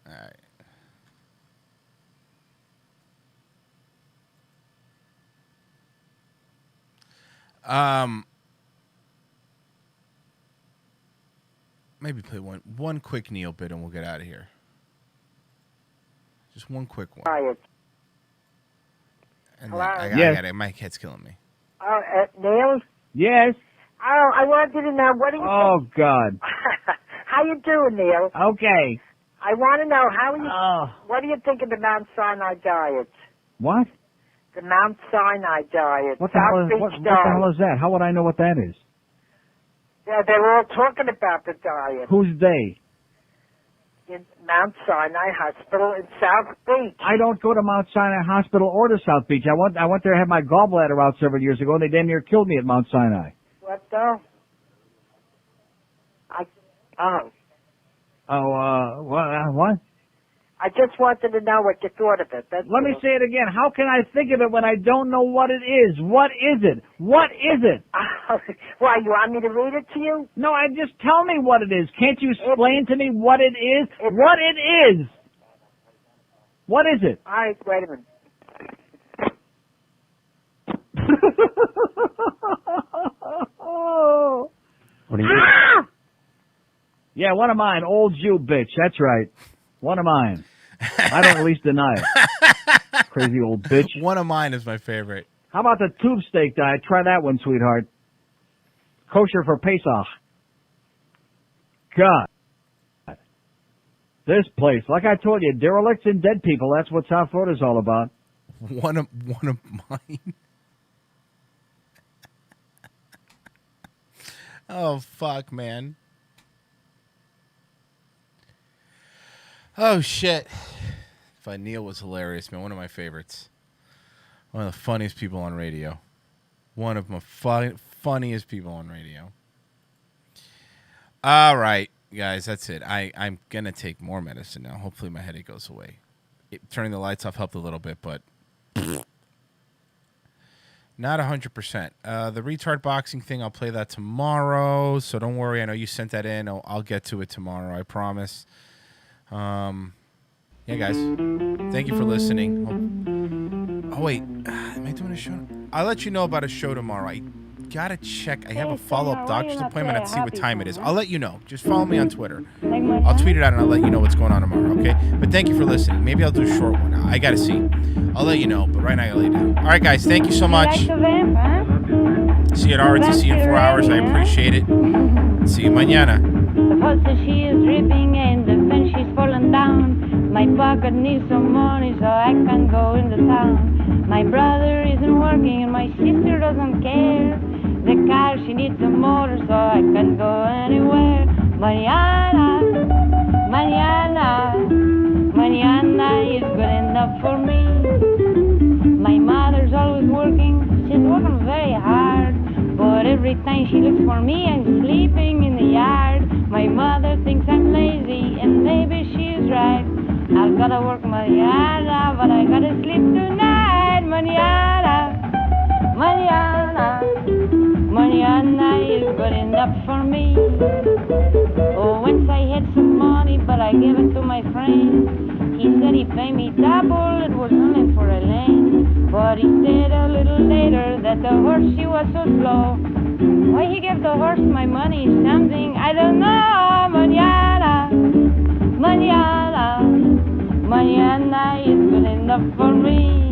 All right. Maybe play one quick Neil bit and we'll get out of here. Just one quick one. And then I got it. My head's killing me. Neil? Yes. Oh, I wanted to know, what do you think? God. How you doing, Neil? Okay. I want to know, what do you think of the Mount Sinai diet? What? The Mount Sinai diet. What the hell is that? How would I know what that is? Yeah, they're all talking about the diet. Who's they? in Mount Sinai Hospital in South Beach. I don't go to Mount Sinai Hospital or to South Beach. I went there to have my gallbladder out several years ago, and they damn near killed me at Mount Sinai. What though? What? I just wanted to know what you thought of it. Let me say it again. How can I think of it when I don't know what it is? What is it? What is it? Why, you want me to read it to you? No, just tell me what it is. Can't you explain to me what it is? What it is? What is it? All right, wait a minute. What do you Yeah, one of mine. Old Jew bitch. That's right. One of mine. I don't at least deny it. Crazy old bitch. One of mine is my favorite. How about the tube steak diet? Try that one, sweetheart. Kosher for Pesach. God. This place, like I told you, derelicts and dead people. That's what South Florida's all about. One of mine. Oh, fuck, man. Oh, shit. Neil was hilarious, man. One of my favorites. One of the funniest people on radio. One of my funniest people on radio. All right, guys, that's it. I'm going to take more medicine now. Hopefully my headache goes away. Turning the lights off helped a little bit, but not 100%. The retard boxing thing, I'll play that tomorrow, so don't worry. I know you sent that in. I'll get to it tomorrow, I promise. Yeah, guys, thank you for listening. Oh, wait, am I doing a show? I'll let you know about a show tomorrow. I gotta check. I have a follow-up doctor's appointment. I have to see what time it is. I'll let you know. Just follow me on Twitter. I'll tweet it out and I'll let you know what's going on tomorrow, okay? But thank you for listening. Maybe I'll do a short one. I gotta see. I'll let you know, but right now I gotta lay down. All right, guys, thank you so much. See you at RTC in 4 hours. I appreciate it. See you mañana. The faucet she is dripping and the fence she's falling down. My pocket needs some money so I can go into town. My brother isn't working and my sister doesn't care. The car she needs a motor so I can go anywhere. Mañana, mañana, mañana is good enough for me. My mother's always working, she's working very hard. But every time she looks for me, I'm sleeping in the yard. My mother thinks I'm lazy, and maybe she's right. I've gotta work mañana, but I gotta sleep tonight. Mañana, mañana, mañana is good enough for me. Oh, once I had some money, but I gave it to my friend. He said he'd pay me double, it was only for a lane. But he said a little later that the horse, she was so slow. Why he gave the horse my money is something I don't know. Mañana, mañana, mañana is good enough for me.